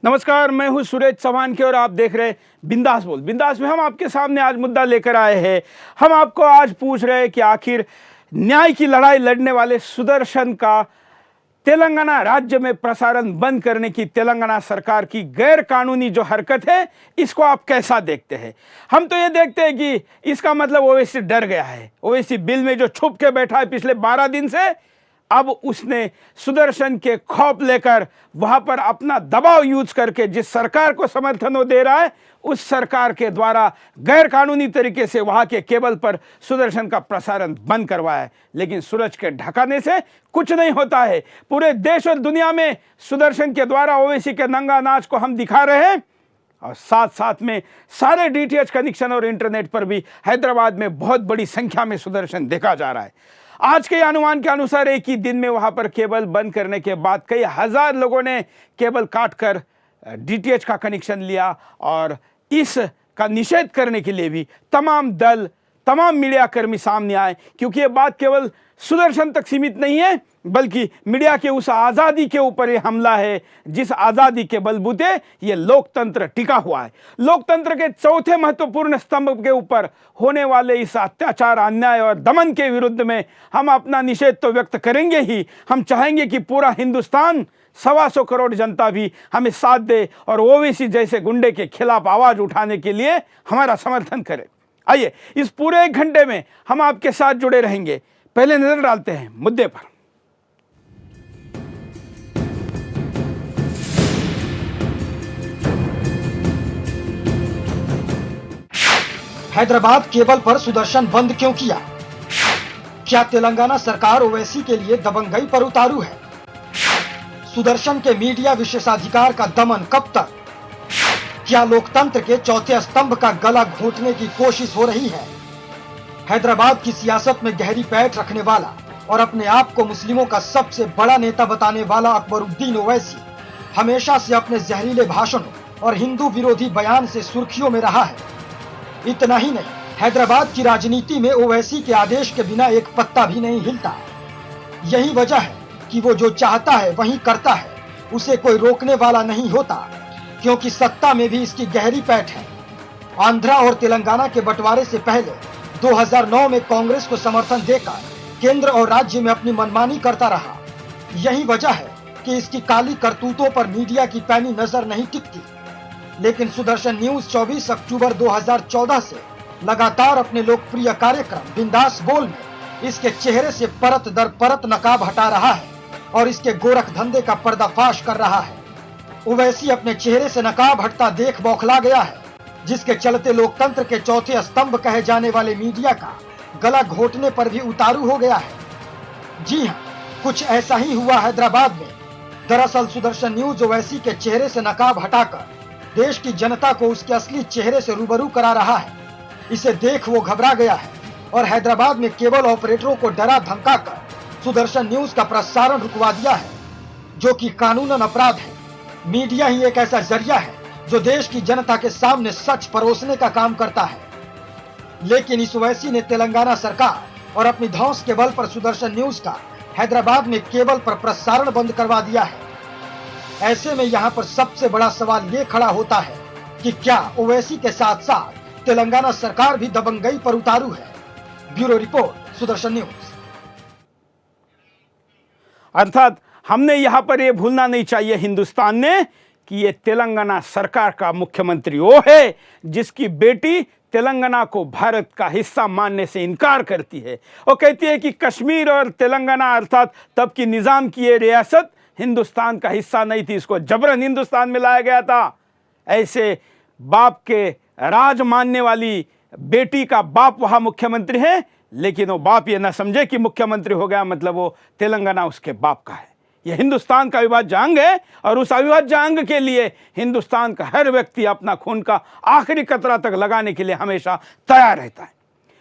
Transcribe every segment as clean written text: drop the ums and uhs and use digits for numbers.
नमस्कार, मैं हूं सुरेश चौहान के और आप देख रहे हैं बिंदास बोल। बिंदास में हम आपके सामने आज मुद्दा लेकर आए हैं। हम आपको आज पूछ रहे हैं कि आखिर न्याय की लड़ाई लड़ने वाले सुदर्शन का तेलंगाना राज्य में प्रसारण बंद करने की तेलंगाना सरकार की गैर कानूनी जो हरकत है, इसको आप कैसा देखते हैं? हम तो ये देखते हैं कि इसका मतलब ओवैसी डर गया है। ओवैसी बिल में जो छुप के बैठा है पिछले 12 दिन से, अब उसने सुदर्शन के खौफ लेकर वहां पर अपना दबाव यूज करके जिस सरकार को समर्थन वो दे रहा है, उस सरकार के द्वारा गैर कानूनी तरीके से वहां के केबल पर सुदर्शन का प्रसारण बंद करवाया है। लेकिन सूरज के ढकाने से कुछ नहीं होता है। पूरे देश और दुनिया में सुदर्शन के द्वारा ओवैसी के नंगा नाच को हम दिखा रहे हैं और साथ साथ में सारे डीटीएच कनेक्शन और इंटरनेट पर भी हैदराबाद में बहुत बड़ी संख्या में सुदर्शन देखा जा रहा है। आज के अनुमान के अनुसार एक ही दिन में वहां पर केबल बंद करने के बाद कई हजार लोगों ने केबल काटकर डीटीएच का कनेक्शन लिया और इस का निषेध करने के लिए भी तमाम दल, तमाम मीडिया कर्मी सामने आए, क्योंकि ये बात केवल सुदर्शन तक सीमित नहीं है, बल्कि मीडिया के उस आज़ादी के ऊपर ये हमला है जिस आज़ादी के बलबूते ये लोकतंत्र टिका हुआ है। लोकतंत्र के चौथे महत्वपूर्ण स्तंभ के ऊपर होने वाले इस अत्याचार, अन्याय और दमन के विरुद्ध में हम अपना निषेध तो व्यक्त करेंगे ही, हम चाहेंगे कि पूरा हिंदुस्तान, 125 करोड़ जनता भी हमें साथ दे और ओवैसी जैसे गुंडे के खिलाफ आवाज उठाने के लिए हमारा समर्थन करे। आइए, इस पूरे 1 घंटे में हम आपके साथ जुड़े रहेंगे। पहले नजर डालते हैं मुद्दे पर। हैदराबाद केबल पर सुदर्शन बंद क्यों किया? क्या तेलंगाना सरकार ओवैसी के लिए दबंगई पर उतारू है? सुदर्शन के मीडिया विशेषाधिकार का दमन कब तक? क्या लोकतंत्र के चौथे स्तंभ का गला घोंटने की कोशिश हो रही है? हैदराबाद की सियासत में गहरी पैठ रखने वाला और अपने आप को मुस्लिमों का सबसे बड़ा नेता बताने वाला अकबरुद्दीन ओवैसी हमेशा से अपने जहरीले भाषणों और हिंदू विरोधी बयान से सुर्खियों में रहा है। इतना ही नहीं, हैदराबाद की राजनीति में ओवैसी के आदेश के बिना एक पत्ता भी नहीं हिलता। यही वजह है कि वो जो चाहता है वही करता है, उसे कोई रोकने वाला नहीं होता, क्योंकि सत्ता में भी इसकी गहरी पैठ है। आंध्रा और तेलंगाना के बंटवारे से पहले 2009 में कांग्रेस को समर्थन देकर केंद्र और राज्य में अपनी मनमानी करता रहा। यही वजह है कि इसकी काली करतूतों पर मीडिया की पैनी नजर नहीं टिकती। लेकिन सुदर्शन न्यूज 24 अक्टूबर 2014 से लगातार अपने लोकप्रिय कार्यक्रम बिंदास बोल में इसके चेहरे से परत दर परत नकाब हटा रहा है और इसके गोरख धंधे का पर्दाफाश कर रहा है। ओवैसी अपने चेहरे से नकाब हटता देख बौखला गया है, जिसके चलते लोकतंत्र के चौथे स्तंभ कहे जाने वाले मीडिया का गला घोटने पर भी उतारू हो गया है। जी हाँ, कुछ ऐसा ही हुआ हैदराबाद में। दरअसल सुदर्शन न्यूज ओवैसी के चेहरे से नकाब हटाकर देश की जनता को उसके असली चेहरे से रूबरू करा रहा है। इसे देख वो घबरा गया है और हैदराबाद में केबल ऑपरेटरों को डरा धमकाकर सुदर्शन न्यूज का प्रसारण रुकवा दिया है, जो कि कानूनन अपराध है। मीडिया ही एक ऐसा जरिया है जो देश की जनता के सामने सच परोसने का काम करता है। लेकिन इस ओवैसी ने तेलंगाना सरकार और अपनी धौंस के बल पर सुदर्शन न्यूज का हैदराबाद में केबल पर प्रसारण बंद करवा दिया है। ऐसे में यहाँ पर सबसे बड़ा सवाल ये खड़ा होता है कि क्या ओवैसी के साथ साथ तेलंगाना सरकार भी दबंगई पर उतारू है? Bureau report, Sudarshan news. अर्थात हमने यहाँ पर यह भूलना नहीं चाहिए हिंदुस्तान ने कि ये तेलंगाना सरकार का मुख्यमंत्री वो है जिसकी बेटी तेलंगाना को भारत का हिस्सा मानने से इनकार करती है। वो कहती है कि कश्मीर और तेलंगाना अर्थात तब की निजाम की ये रियासत हिंदुस्तान का हिस्सा नहीं थी, इसको जबरन हिंदुस्तान में लाया गया था। ऐसे बाप के राज मानने वाली बेटी का बाप वहां मुख्यमंत्री है, लेकिन वो बाप ये ना समझे कि मुख्यमंत्री हो गया मतलब वो तेलंगाना उसके बाप का है। यह हिंदुस्तान का अविभाज्य अंग है और उस अविभाज्य अंग के लिए हिंदुस्तान का हर व्यक्ति अपना खून का आखिरी कतरा तक लगाने के लिए हमेशा तैयार रहता है।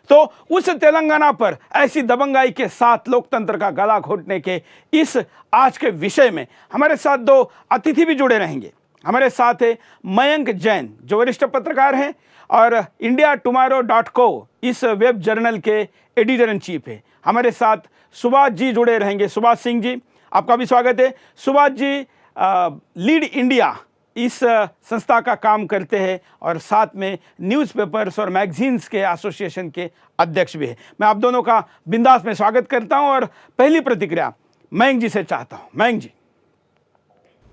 तो उस तेलंगाना पर ऐसी दबंगाई के साथ लोकतंत्र का गला घोटने के इस आज के विषय में हमारे साथ 2 अतिथि भी जुड़े रहेंगे। हमारे साथ है मयंक जैन, जो वरिष्ठ पत्रकार हैं और indiatomorrow.co इस वेब जर्नल के एडिटर इन चीफ है। हमारे साथ सुभाष जी जुड़े रहेंगे। सुभाष सिंह जी, आपका भी स्वागत है। सुभाष जी लीड इंडिया इस संस्था का काम करते हैं और साथ में न्यूज़पेपर्स और मैगजीन्स के एसोसिएशन के अध्यक्ष भी हैं। मैं आप दोनों का बिंदास में स्वागत करता हूं और पहली प्रतिक्रिया मयंक जी से चाहता हूं। मयंक जी,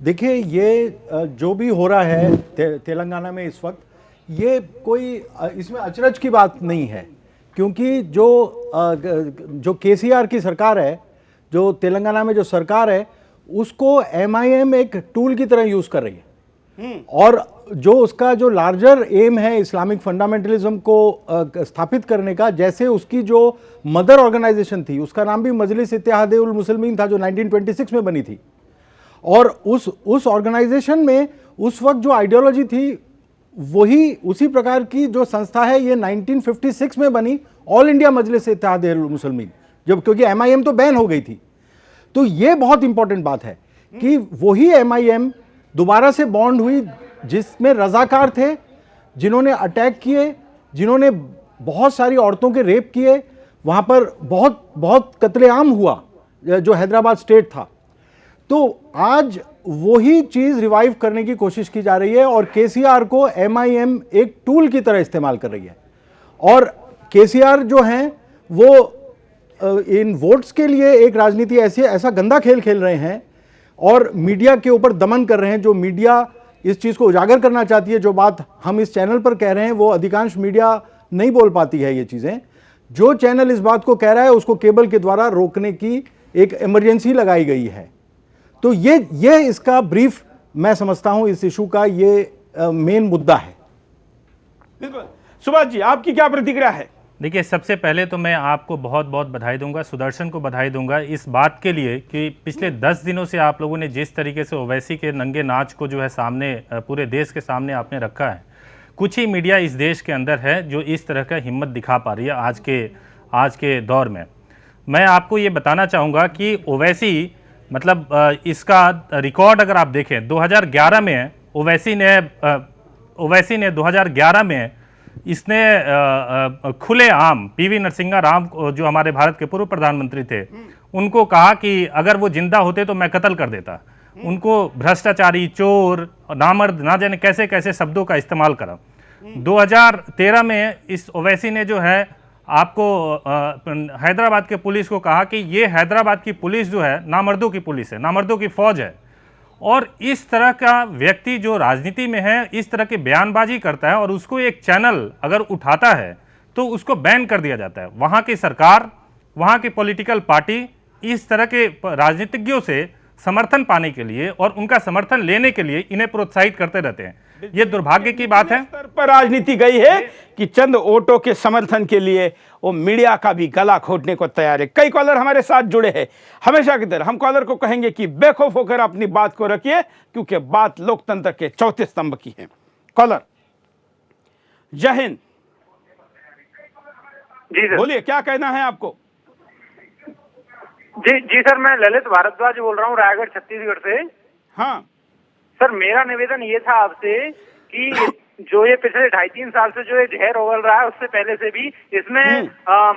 देखिए, ये जो भी हो रहा है तेलंगाना में इस वक्त, ये कोई इसमें अचरज की बात नहीं है, क्योंकि जो केसीआर की सरकार है, जो तेलंगाना में जो सरकार है, उसको एमआईएम एक टूल की तरह यूज कर रही है। और जो उसका जो लार्जर एम है इस्लामिक फंडामेंटलिज्म को स्थापित करने का, जैसे उसकी जो मदर ऑर्गेनाइजेशन थी, उसका नाम भी मजलिस इत्तेहाद उल मुस्लिमीन था, जो 1926 में बनी थी। और उस ऑर्गेनाइजेशन में उस वक्त जो आइडियोलॉजी थी, वही उसी प्रकार की जो संस्था है, ये 1956 में बनी, ऑल इंडिया मजलिस इत्तेहाद उल मुस्लिमीन, जब क्योंकि एमआईएम तो बैन हो गई थी। तो ये बहुत इंपॉर्टेंट बात है कि वही एमआईएम दोबारा से बॉन्ड हुई, जिसमें रजाकार थे, जिन्होंने अटैक किए, जिन्होंने बहुत सारी औरतों के रेप किए, वहाँ पर बहुत बहुत कत्लेआम हुआ, जो हैदराबाद स्टेट था। तो आज वही चीज़ रिवाइव करने की कोशिश की जा रही है और केसीआर को एमआईएम एक टूल की तरह इस्तेमाल कर रही है। और केसीआर जो हैं वो इन वोट्स के लिए एक राजनीति ऐसा गंदा खेल खेल रहे हैं और मीडिया के ऊपर दमन कर रहे हैं। जो मीडिया इस चीज़ को उजागर करना चाहती है, जो बात हम इस चैनल पर कह रहे हैं, वो अधिकांश मीडिया नहीं बोल पाती है ये चीज़ें। जो चैनल इस बात को कह रहा है, उसको केबल के द्वारा रोकने की एक इमरजेंसी लगाई गई है। तो ये इसका ब्रीफ मैं समझता हूं, इस इशू का ये मेन मुद्दा है। बिल्कुल। सुभाष जी, आपकी क्या प्रतिक्रिया है? देखिए, सबसे पहले तो मैं आपको बहुत बहुत बधाई दूंगा, सुदर्शन को बधाई दूंगा इस बात के लिए कि पिछले 10 दिनों से आप लोगों ने जिस तरीके से ओवैसी के नंगे नाच को जो है सामने, पूरे देश के सामने आपने रखा है। कुछ ही मीडिया इस देश के अंदर है जो इस तरह का हिम्मत दिखा पा रही है आज के दौर में। मैं आपको ये बताना चाहूँगा कि ओवैसी, मतलब इसका रिकॉर्ड अगर आप देखें, 2011 में ओवैसी ने 2011 में इसने खुले आम पीवी नरसिंहा राव, जो हमारे भारत के पूर्व प्रधानमंत्री थे, उनको कहा कि अगर वो जिंदा होते तो मैं कत्ल कर देता। उनको भ्रष्टाचारी, चोर, नामर्द, ना जाने कैसे कैसे शब्दों का इस्तेमाल करा। 2013 में इस ओवैसी ने जो है आपको हैदराबाद के पुलिस को कहा कि ये हैदराबाद की पुलिस जो है नामर्दों की पुलिस है, नामर्दों की फौज है। और इस तरह का व्यक्ति जो राजनीति में है, इस तरह की बयानबाजी करता है और उसको एक चैनल अगर उठाता है तो उसको बैन कर दिया जाता है। वहाँ की सरकार, वहाँ की पॉलिटिकल पार्टी इस तरह के राजनीतिज्ञों से समर्थन पाने के लिए और उनका समर्थन लेने के लिए इन्हें प्रोत्साहित करते रहते हैं। ये दुर्भाग्य की बात है। स्तर पर राजनीति गई है कि चंद वोटों के समर्थन के लिए वो मीडिया का भी गला घोटने को तैयार है। कई कॉलर हमारे साथ जुड़े हैं। हमेशा की तरह हम कॉलर को कहेंगे कि बेखौफ होकर अपनी बात को रखिए, क्योंकि बात लोकतंत्र के चौथे स्तंभ की है। कॉलर, जय हिंद। जी सर, बोलिए, क्या कहना है आपको? जी सर, मैं ललित भारद्वाज बोल रहा हूँ, रायगढ़ छत्तीसगढ़ से। हाँ सर, मेरा निवेदन ये था आपसे कि जो ये पिछले 2.5-3 साल से जो ये जहर उगल रहा है, उससे पहले से भी इसमें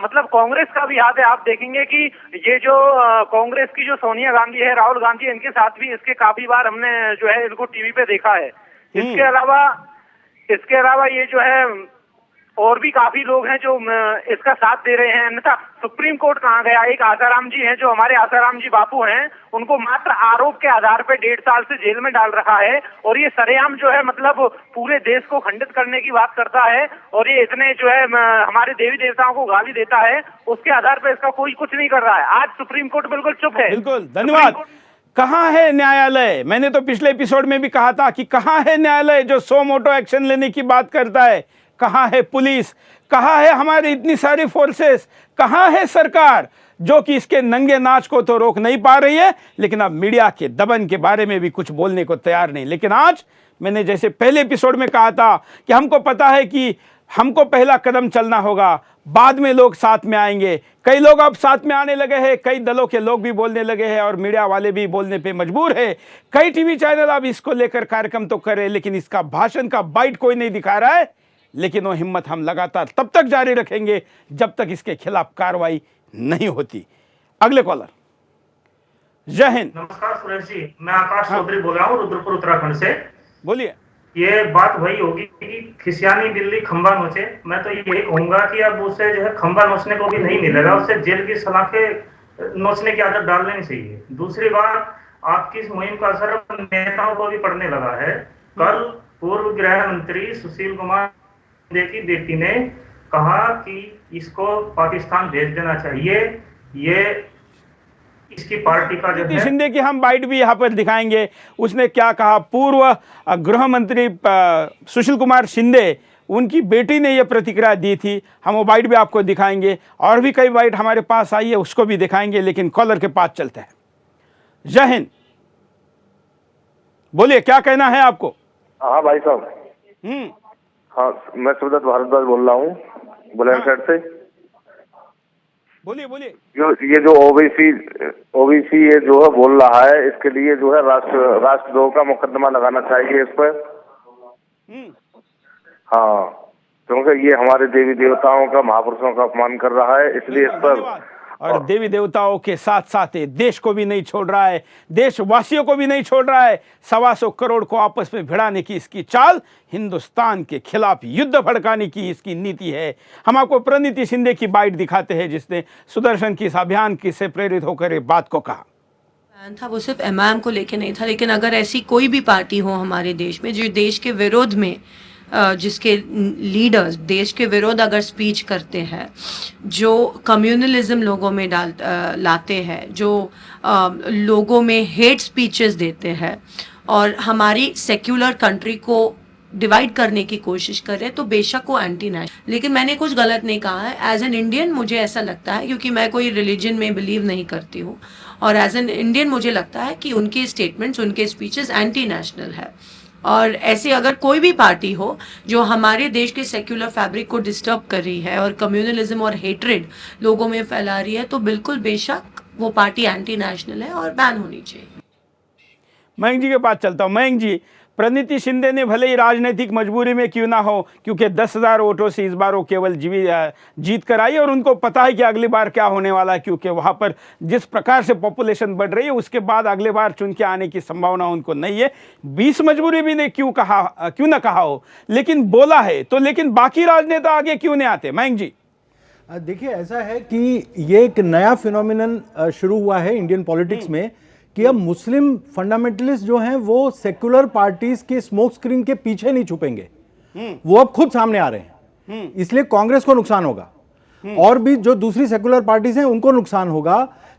मतलब कांग्रेस का भी हाथ है। आप देखेंगे कि ये जो कांग्रेस की जो सोनिया गांधी है, राहुल गांधी, इनके साथ भी इसके काफी बार हमने जो है इनको टीवी पे देखा है। इसके अलावा ये जो है और भी काफी लोग हैं जो इसका साथ दे रहे हैं। अन्यथा सुप्रीम कोर्ट कहाँ गया? एक आसाराम जी हैं, जो हमारे आसाराम जी बापू हैं, उनको मात्र आरोप के आधार पर 1.5 साल से जेल में डाल रखा है। और ये सरेआम जो है मतलब पूरे देश को खंडित करने की बात करता है और ये इतने जो है हमारे देवी देवताओं को गाली देता है। उसके आधार पर इसका कोई कुछ नहीं कर रहा है। आज सुप्रीम कोर्ट बिल्कुल चुप है। बिल्कुल, धन्यवाद। कहाँ है न्यायालय? मैंने तो पिछले एपिसोड में भी कहा था कि कहाँ है न्यायालय जो सो मोटो एक्शन लेने की बात करता है? कहाँ है पुलिस? कहाँ है हमारी इतनी सारी फोर्सेस? कहाँ है सरकार जो कि इसके नंगे नाच को तो रोक नहीं पा रही है, लेकिन अब मीडिया के दमन के बारे में भी कुछ बोलने को तैयार नहीं। लेकिन आज मैंने जैसे पहले एपिसोड में कहा था कि हमको पता है कि हमको पहला कदम चलना होगा, बाद में लोग साथ में आएंगे। कई लोग अब साथ में आने लगे हैं, कई दलों के लोग भी बोलने लगे हैं और मीडिया वाले भी बोलने पे मजबूर है। कई टीवी चैनल अब इसको लेकर कार्यक्रम तो कर रहे हैं, लेकिन इसका भाषण का बाइट कोई नहीं दिखा रहा है। लेकिन वो हिम्मत हम लगातार तब तक जारी रखेंगे जब तक इसके खिलाफ कार्रवाई नहीं होती। अगले कॉलर, जय हिंद। नमस्कार सुरेश जी, मैं आकाश चौधरी बोल रहा हूँ रुद्रपुर उत्तराखंड से। बोलिए। ये बात वही होगी कि खिसियानी बिल्ली खंबा नोचे। मैं तो यही कहूंगा कि अब उसे जो है खंबा नोचने को भी नहीं मिलेगा, उसे जेल की सलाखें नोचने की आदत डाल लेनी चाहिए। दूसरी बात, आपकी इस मुहिम का असर नेताओं को भी पड़ने लगा है। कल पूर्व गृह मंत्री सुशील कुमार शिंदे की बेटी ने कहा कि इसको पाकिस्तान भेज देना चाहिए। ये इसकी पार्टी का जो प्रीति है शिंदे की हम बाइट भी यहाँ पर दिखाएंगे। उसने क्या कहा, पूर्व गृह मंत्री सुशील कुमार शिंदे, उनकी बेटी ने यह प्रतिक्रिया दी थी। हम वो बाइट भी आपको दिखाएंगे, और भी कई बाइट हमारे पास आई है, उसको भी दिखाएंगे। लेकिन कॉलर के पास चलते हैं। जय हिंद, बोलिए क्या कहना है आपको। हाँ भाई साहब। हाँ, मैं सुब्रत भारद्वाज बोल रहा हूँ बुलंदशहर से। बोलिए बोलिए। ये जो ओबीसी ये जो है बोल रहा है, इसके लिए जो है राष्ट्रद्रोह का मुकदमा लगाना चाहिए इस पर। हाँ, क्योंकि ये हमारे देवी देवताओं का, महापुरुषों का अपमान कर रहा है, इसलिए इस पर। और देवी देवताओं के साथ साथ देश को भी नहीं छोड़ रहा है, देशवासियों को भी नहीं छोड़ रहा है। 125 करोड़ को आपस में भिड़ाने की इसकी चाल, हिंदुस्तान के खिलाफ युद्ध भड़काने की इसकी नीति है। हम आपको प्रीति शिंदे की बाइट दिखाते हैं, जिसने सुदर्शन की इस अभियान की से प्रेरित होकर एक बात को कहा था। वो सिर्फ एमआईएम को लेके नहीं था, लेकिन अगर ऐसी कोई भी पार्टी हो हमारे देश में जो देश के विरोध में, जिसके लीडर्स देश के विरोध अगर स्पीच करते हैं, जो कम्युनलिज्म लोगों में लाते हैं, जो लोगों में हेट स्पीचेस देते हैं और हमारी सेक्युलर कंट्री को डिवाइड करने की कोशिश कर रहे हैं, तो बेशक वो एंटी नेशनल। लेकिन मैंने कुछ गलत नहीं कहा है। एज एन इंडियन मुझे ऐसा लगता है, क्योंकि मैं कोई रिलीजन में बिलीव नहीं करती हूँ, और एज एन इंडियन मुझे लगता है कि उनके स्टेटमेंट्स, उनके स्पीचेस एंटी नेशनल है। और ऐसी अगर कोई भी पार्टी हो जो हमारे देश के सेक्युलर फैब्रिक को डिस्टर्ब कर रही है और कम्युनलिज्म और हेट्रेड लोगों में फैला रही है, तो बिल्कुल बेशक वो पार्टी एंटी नेशनल है और बैन होनी चाहिए। मयंक जी के पास चलता हूँ। मयंक जी, प्रीति शिंदे ने भले ही राजनीतिक मजबूरी में क्यों ना हो, क्योंकि 10,000 वोटों से इस बार वो केवल जीत कर आई, और उनको पता है कि अगली बार क्या होने वाला है, क्योंकि वहाँ पर जिस प्रकार से पॉपुलेशन बढ़ रही है, उसके बाद अगले बार चुन के आने की संभावना उनको नहीं है। 20 मजबूरी भी ने क्यों ना कहा हो, लेकिन बोला है तो। लेकिन बाकी राजनेता आगे क्यों नहीं आते। मयंक जी, देखिए, ऐसा है कि ये एक नया फिनोमिनन शुरू हुआ है इंडियन पॉलिटिक्स में कि अब मुस्लिम फंडामेंटलिस्ट जो हैं वो सेक्युलर पार्टीज के स्मोक स्क्रीन के पीछे नहीं छुपेंगे, वो अब खुद सामने आ रहे हैं। इसलिए कांग्रेस को नुकसान होगा, और भी जो दूसरी सेक्युलर पार्टीज हैं उनको नुकसान होगा,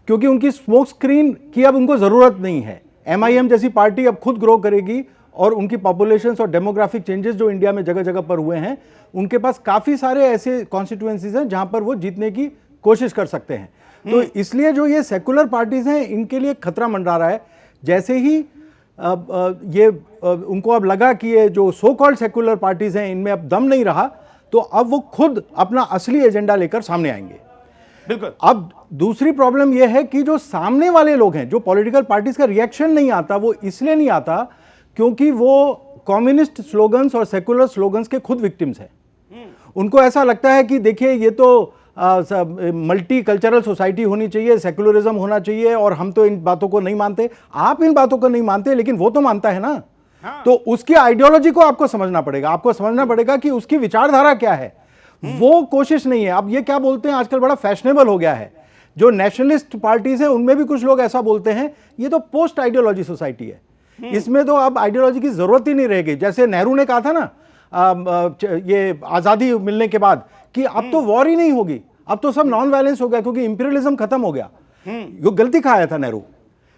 क्योंकि उनकी स्मोक स्क्रीन की अब उनको जरूरत नहीं है। एमआईएम जैसी पार्टी अब खुद ग्रो करेगी, और उनकी पॉपुलेशन और डेमोग्राफिक चेंजेस जो इंडिया में जगह जगह पर हुए हैं, उनके पास काफी सारे ऐसे कॉन्स्टिट्यूएंसीज हैं जहां पर वो जीतने की कोशिश कर सकते हैं। तो इसलिए जो ये सेकुलर पार्टीज हैं, इनके लिए खतरा मंडरा रहा है। जैसे ही उनको अब लगा कि ये जो सो कॉल्ड सेकुलर पार्टीज हैं, इनमें अब दम नहीं रहा, तो अब वो खुद अपना असली एजेंडा लेकर सामने आएंगे। बिल्कुल। अब दूसरी प्रॉब्लम यह है कि जो सामने वाले लोग हैं, जो पॉलिटिकल पार्टीज का रिएक्शन नहीं आता, वो इसलिए नहीं आता क्योंकि वो कम्युनिस्ट स्लोगन्स और सेकुलर स्लोगन्स के खुद विक्टिम्स हैं। उनको ऐसा लगता है कि देखिए, ये तो मल्टी कल्चरल सोसाइटी होनी चाहिए, सेकुलरिज्म होना चाहिए, और हम तो इन बातों को नहीं मानते। आप इन बातों को नहीं मानते, लेकिन वो तो मानता है ना। हाँ। तो उसकी आइडियोलॉजी को आपको समझना पड़ेगा, आपको समझना पड़ेगा कि उसकी विचारधारा क्या है। वो कोशिश नहीं है। अब ये क्या बोलते हैं, आजकल बड़ा फैशनेबल हो गया है, जो नेशनलिस्ट पार्टीज हैं उनमें भी कुछ लोग ऐसा बोलते हैं, ये तो पोस्ट आइडियोलॉजी सोसाइटी है, इसमें तो अब आइडियोलॉजी की जरूरत ही नहीं रहेगी। जैसे नेहरू ने कहा था ना ये आजादी मिलने के बाद कि अब तो वॉर ही नहीं होगी, अब तो सब नॉन वायलेंस हो गया, क्योंकि इंपीरियलिज्म खत्म हो गया। ये गलती खाया था नेहरू,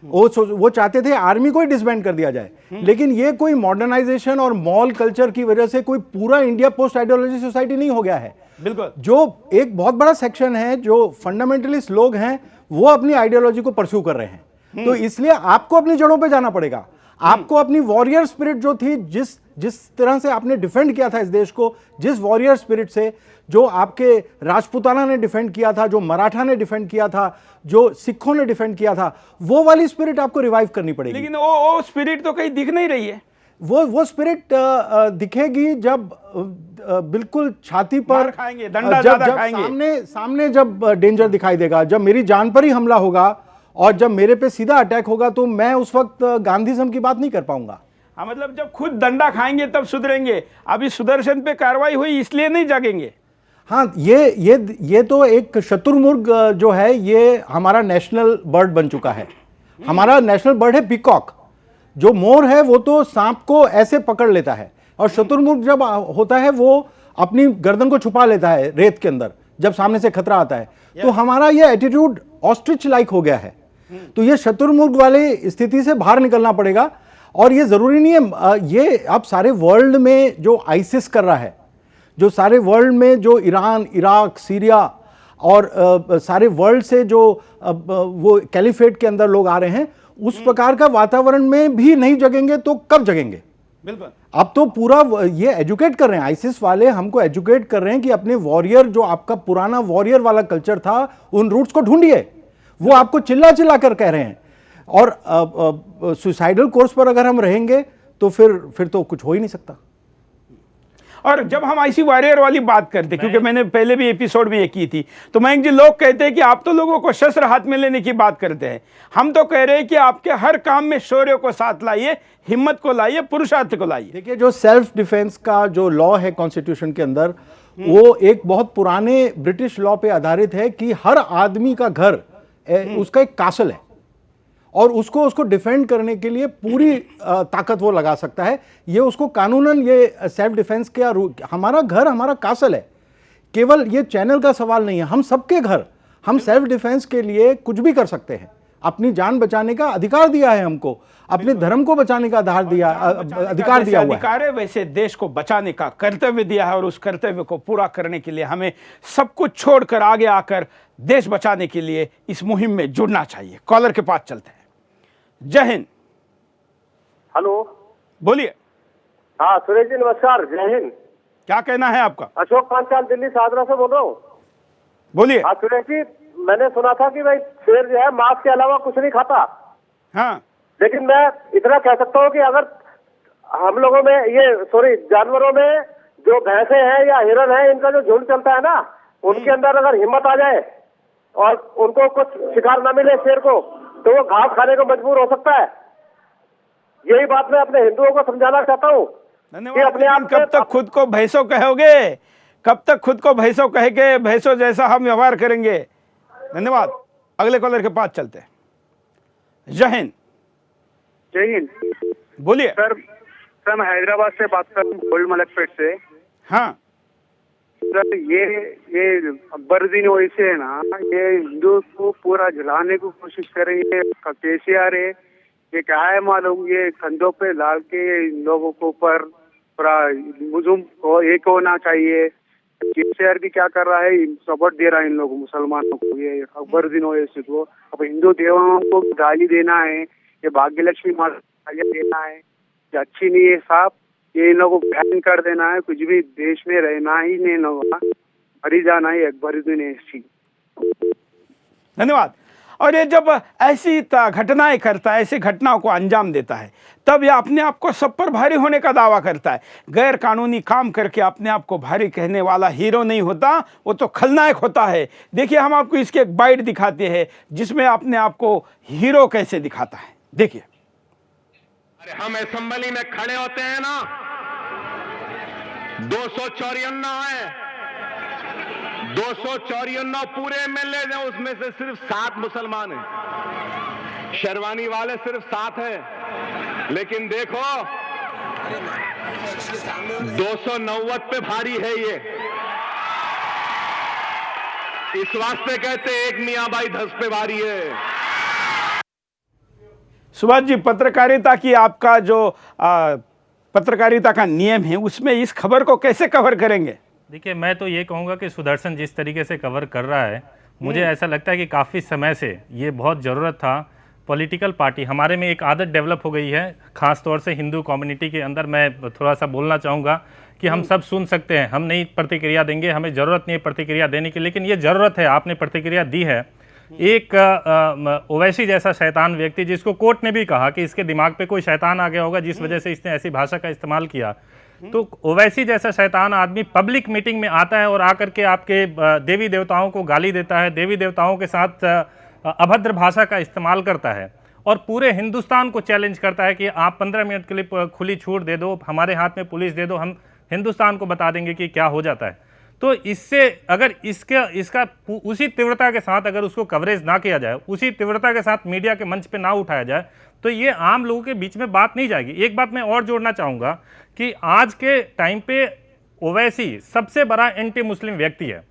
वो चाहते थे आर्मी को ही डिसबैंड कर दिया जाए। लेकिन ये कोई मॉडर्नाइजेशन और मॉल कल्चर की वजह से कोई पूरा इंडिया पोस्ट आइडियोलॉजी सोसाइटी नहीं हो गया है। बिल्कुल। जो एक बहुत बड़ा सेक्शन है, जो फंडामेंटलिस्ट लोग हैं, वो अपनी आइडियोलॉजी को परस्यू कर रहे हैं। तो इसलिए आपको अपनी जड़ों पे जाना पड़ेगा। आपको अपनी वॉरियर स्पिरिट जो थी, जिस तरह से आपने डिफेंड किया था इस देश को, जिस वॉरियर स्पिरिट से जो आपके राजपूताना ने डिफेंड किया था, जो मराठा ने डिफेंड किया था, जो सिखों ने डिफेंड किया था, वो वाली स्पिरिट आपको रिवाइव करनी पड़ेगी। लेकिन वो स्पिरिट तो कहीं दिख नहीं रही है। वो स्पिरिट दिखेगी जब बिल्कुल छाती पर खाएंगे, डंडा ज्यादा खाएंगे, सामने जब डेंजर दिखाई देगा, जब मेरी जान पर ही हमला होगा और जब मेरे पे सीधा अटैक होगा, तो मैं उस वक्त गांधीज्म की बात नहीं कर पाऊंगा। हाँ, मतलब जब खुद डंडा खाएंगे तब सुधरेंगे। अभी सुदर्शन पे कार्रवाई हुई इसलिए नहीं जागेंगे। हाँ, ये तो एक शतुरमुर्ग जो है ये हमारा नेशनल बर्ड बन चुका है। हमारा नेशनल बर्ड है पीकॉक। जो मोर है वो तो सांप को ऐसे पकड़ लेता है, और शतुरमुर्ग जब होता है वो अपनी गर्दन को छुपा लेता है रेत के अंदर जब सामने से खतरा आता है। तो हमारा ये एटीट्यूड ऑस्ट्रिच लाइक हो गया है। तो ये शतुरमुर्ग वाली स्थिति से बाहर निकलना पड़ेगा। और ये जरूरी नहीं है, ये अब सारे वर्ल्ड में जो आईसिस कर रहा है, जो सारे वर्ल्ड में जो ईरान, इराक, सीरिया और सारे वर्ल्ड से जो वो कैलिफेट के अंदर लोग आ रहे हैं, उस प्रकार का वातावरण में भी नहीं जगेंगे तो कब जगेंगे? बिल्कुल। अब तो पूरा ये एजुकेट कर रहे हैं, आईसिस वाले हमको एजुकेट कर रहे हैं कि अपने वॉरियर, जो आपका पुराना वॉरियर वाला कल्चर था, उन रूट्स को ढूंढिए। वो आपको चिल्ला चिल्ला कर कह रहे हैं। और सुसाइडल कोर्स पर अगर हम रहेंगे तो फिर तो कुछ हो ही नहीं सकता। और जब हम ऐसी वॉरियर वाली बात करते, क्योंकि मैंने पहले भी एपिसोड में ये की थी, तो मयंक जी, लोग कहते हैं कि आप तो लोगों को शस्त्र हाथ में लेने की बात करते हैं। हम तो कह रहे हैं कि आपके हर काम में शौर्य को साथ लाइए, हिम्मत को लाइए, पुरुषार्थ को लाइए। देखिए, जो सेल्फ डिफेंस का जो लॉ है कॉन्स्टिट्यूशन के अंदर, वो एक बहुत पुराने ब्रिटिश लॉ पे आधारित है कि हर आदमी का घर उसका एक कासल है, और उसको डिफेंड करने के लिए पूरी ताकत वो लगा सकता है। ये उसको कानूनन ये सेल्फ डिफेंस के हमारा घर हमारा कासल है। केवल ये चैनल का सवाल नहीं है, हम सबके घर, हम सेल्फ डिफेंस के लिए कुछ भी कर सकते हैं। अपनी जान बचाने का अधिकार दिया है हमको, अपने धर्म को बचाने का अधिकार दिया हुआ है। वैसे देश को बचाने का कर्तव्य दिया है, और उस कर्तव्य को पूरा करने के लिए हमें सब कुछ छोड़कर आगे आकर देश बचाने के लिए इस मुहिम में जुड़ना चाहिए। कॉलर के पास चलते हैं। जय हिंद। हेलो, बोलिए। हाँ सुरेश जी, नमस्कार, जय हिंद। क्या कहना है आपका? अशोक पांचाल, दिल्ली सादरा से बोल रहा हूँ। बोलिए। हाँ सुरेश जी, मैंने सुना था कि भाई शेर जो है मांस के अलावा कुछ नहीं खाता। हाँ, लेकिन मैं इतना कह सकता हूँ कि अगर हम लोगों में जानवरों में जो भैंसे हैं या हिरन है, इनका जो झुंड चलता है ना, उनके अंदर अगर हिम्मत आ जाए और उनको कुछ शिकार न मिले शेर को, तो वो घास खाने को मजबूर हो सकता है। यही बात मैं अपने हिंदुओं को समझाना चाहता हूँ। धन्यवाद। अपने आप कब तक खुद को भैंसों कहोगे? कब तक खुद को भैंसों कह के भैंसों जैसा हम व्यवहार करेंगे? धन्यवाद। अगले कॉलर के पास चलते हैं। जय हिंद। जय हिंद। बोलिए। सर मैं हैदराबाद से बात कर रहा हूँ, गोल्ड मलकपेट से। हाँ सर, ये अकबरुद्दीन ओवैसी है ना, ये हिंदू को पूरा जलाने की कोशिश कर रही है। केसीआर है, ये क्या है मालूम, ये कंधों पे डाल के इन लोगों को ऊपर पूरा मुस्लिम को एक होना चाहिए। केसीआर भी क्या कर रहा है, सपोर्ट दे रहा है इन लोगों मुसलमानों को, ये अकबरुद्दीन ओवैसी को। अब हिंदू देवताओं को गाली देना है, ये भाग्य लक्ष्मी माता देना है, ये अच्छी नहीं है साहब। ये इन लोगों को बैन कर देना है, कुछ भी देश में रहना ही नहीं होगा, मरी जाना है अकबरुद्दीन ओवैसी। धन्यवाद। और ये जब ऐसी घटनाएं करता है, ऐसी घटनाओं को अंजाम देता है, तब ये अपने आप को सब पर भारी होने का दावा करता है। गैर कानूनी काम करके अपने आप को भारी कहने वाला हीरो नहीं होता, वो तो खलनायक होता है। देखिए, हम आपको इसके एक बाइट दिखाते हैं जिसमें अपने आप को हीरो कैसे दिखाता है। देखिए। अरे हम असेंबली में खड़े होते हैं ना, 254 है, 254 पूरे एमएलए हैं, उसमें से सिर्फ 7 मुसलमान हैं। शेरवानी वाले सिर्फ 7 हैं, लेकिन देखो 290 पे भारी है ये। इस वास्ते कहते एक मियां भाई 10 पे भारी है। सुभाष जी, पत्रकारिता की आपका जो पत्रकारिता का नियम है, उसमें इस खबर को कैसे कवर करेंगे? देखिए, मैं तो ये कहूँगा कि सुदर्शन जिस तरीके से कवर कर रहा है, मुझे ऐसा लगता है कि काफ़ी समय से ये बहुत ज़रूरत था। पॉलिटिकल पार्टी हमारे में एक आदत डेवलप हो गई है, ख़ास तौर से हिंदू कम्युनिटी के अंदर। मैं थोड़ा सा बोलना चाहूँगा कि हम सब सुन सकते हैं, हम नहीं प्रतिक्रिया देंगे, हमें ज़रूरत नहीं है प्रतिक्रिया देने की, लेकिन ये ज़रूरत है। आपने प्रतिक्रिया दी है। एक ओवैसी जैसा शैतान व्यक्ति, जिसको कोर्ट ने भी कहा कि इसके दिमाग पे कोई शैतान आ गया होगा जिस वजह से इसने ऐसी भाषा का इस्तेमाल किया, तो ओवैसी जैसा शैतान आदमी पब्लिक मीटिंग में आता है और आकर के आपके देवी देवताओं को गाली देता है, देवी देवताओं के साथ अभद्र भाषा का इस्तेमाल करता है। और पूरे हिंदुस्तान को चैलेंज करता है कि आप 15 मिनट के लिए खुली छूट दे दो, हमारे हाथ में पुलिस दे दो, हम हिंदुस्तान को बता देंगे कि क्या हो जाता है। तो इससे अगर इसका उसी तीव्रता के साथ अगर उसको कवरेज ना किया जाए, उसी तीव्रता के साथ मीडिया के मंच पे ना उठाया जाए, तो ये आम लोगों के बीच में बात नहीं जाएगी। एक बात मैं और जोड़ना चाहूँगा कि आज के टाइम पे ओवैसी सबसे बड़ा एंटी मुस्लिम व्यक्ति है।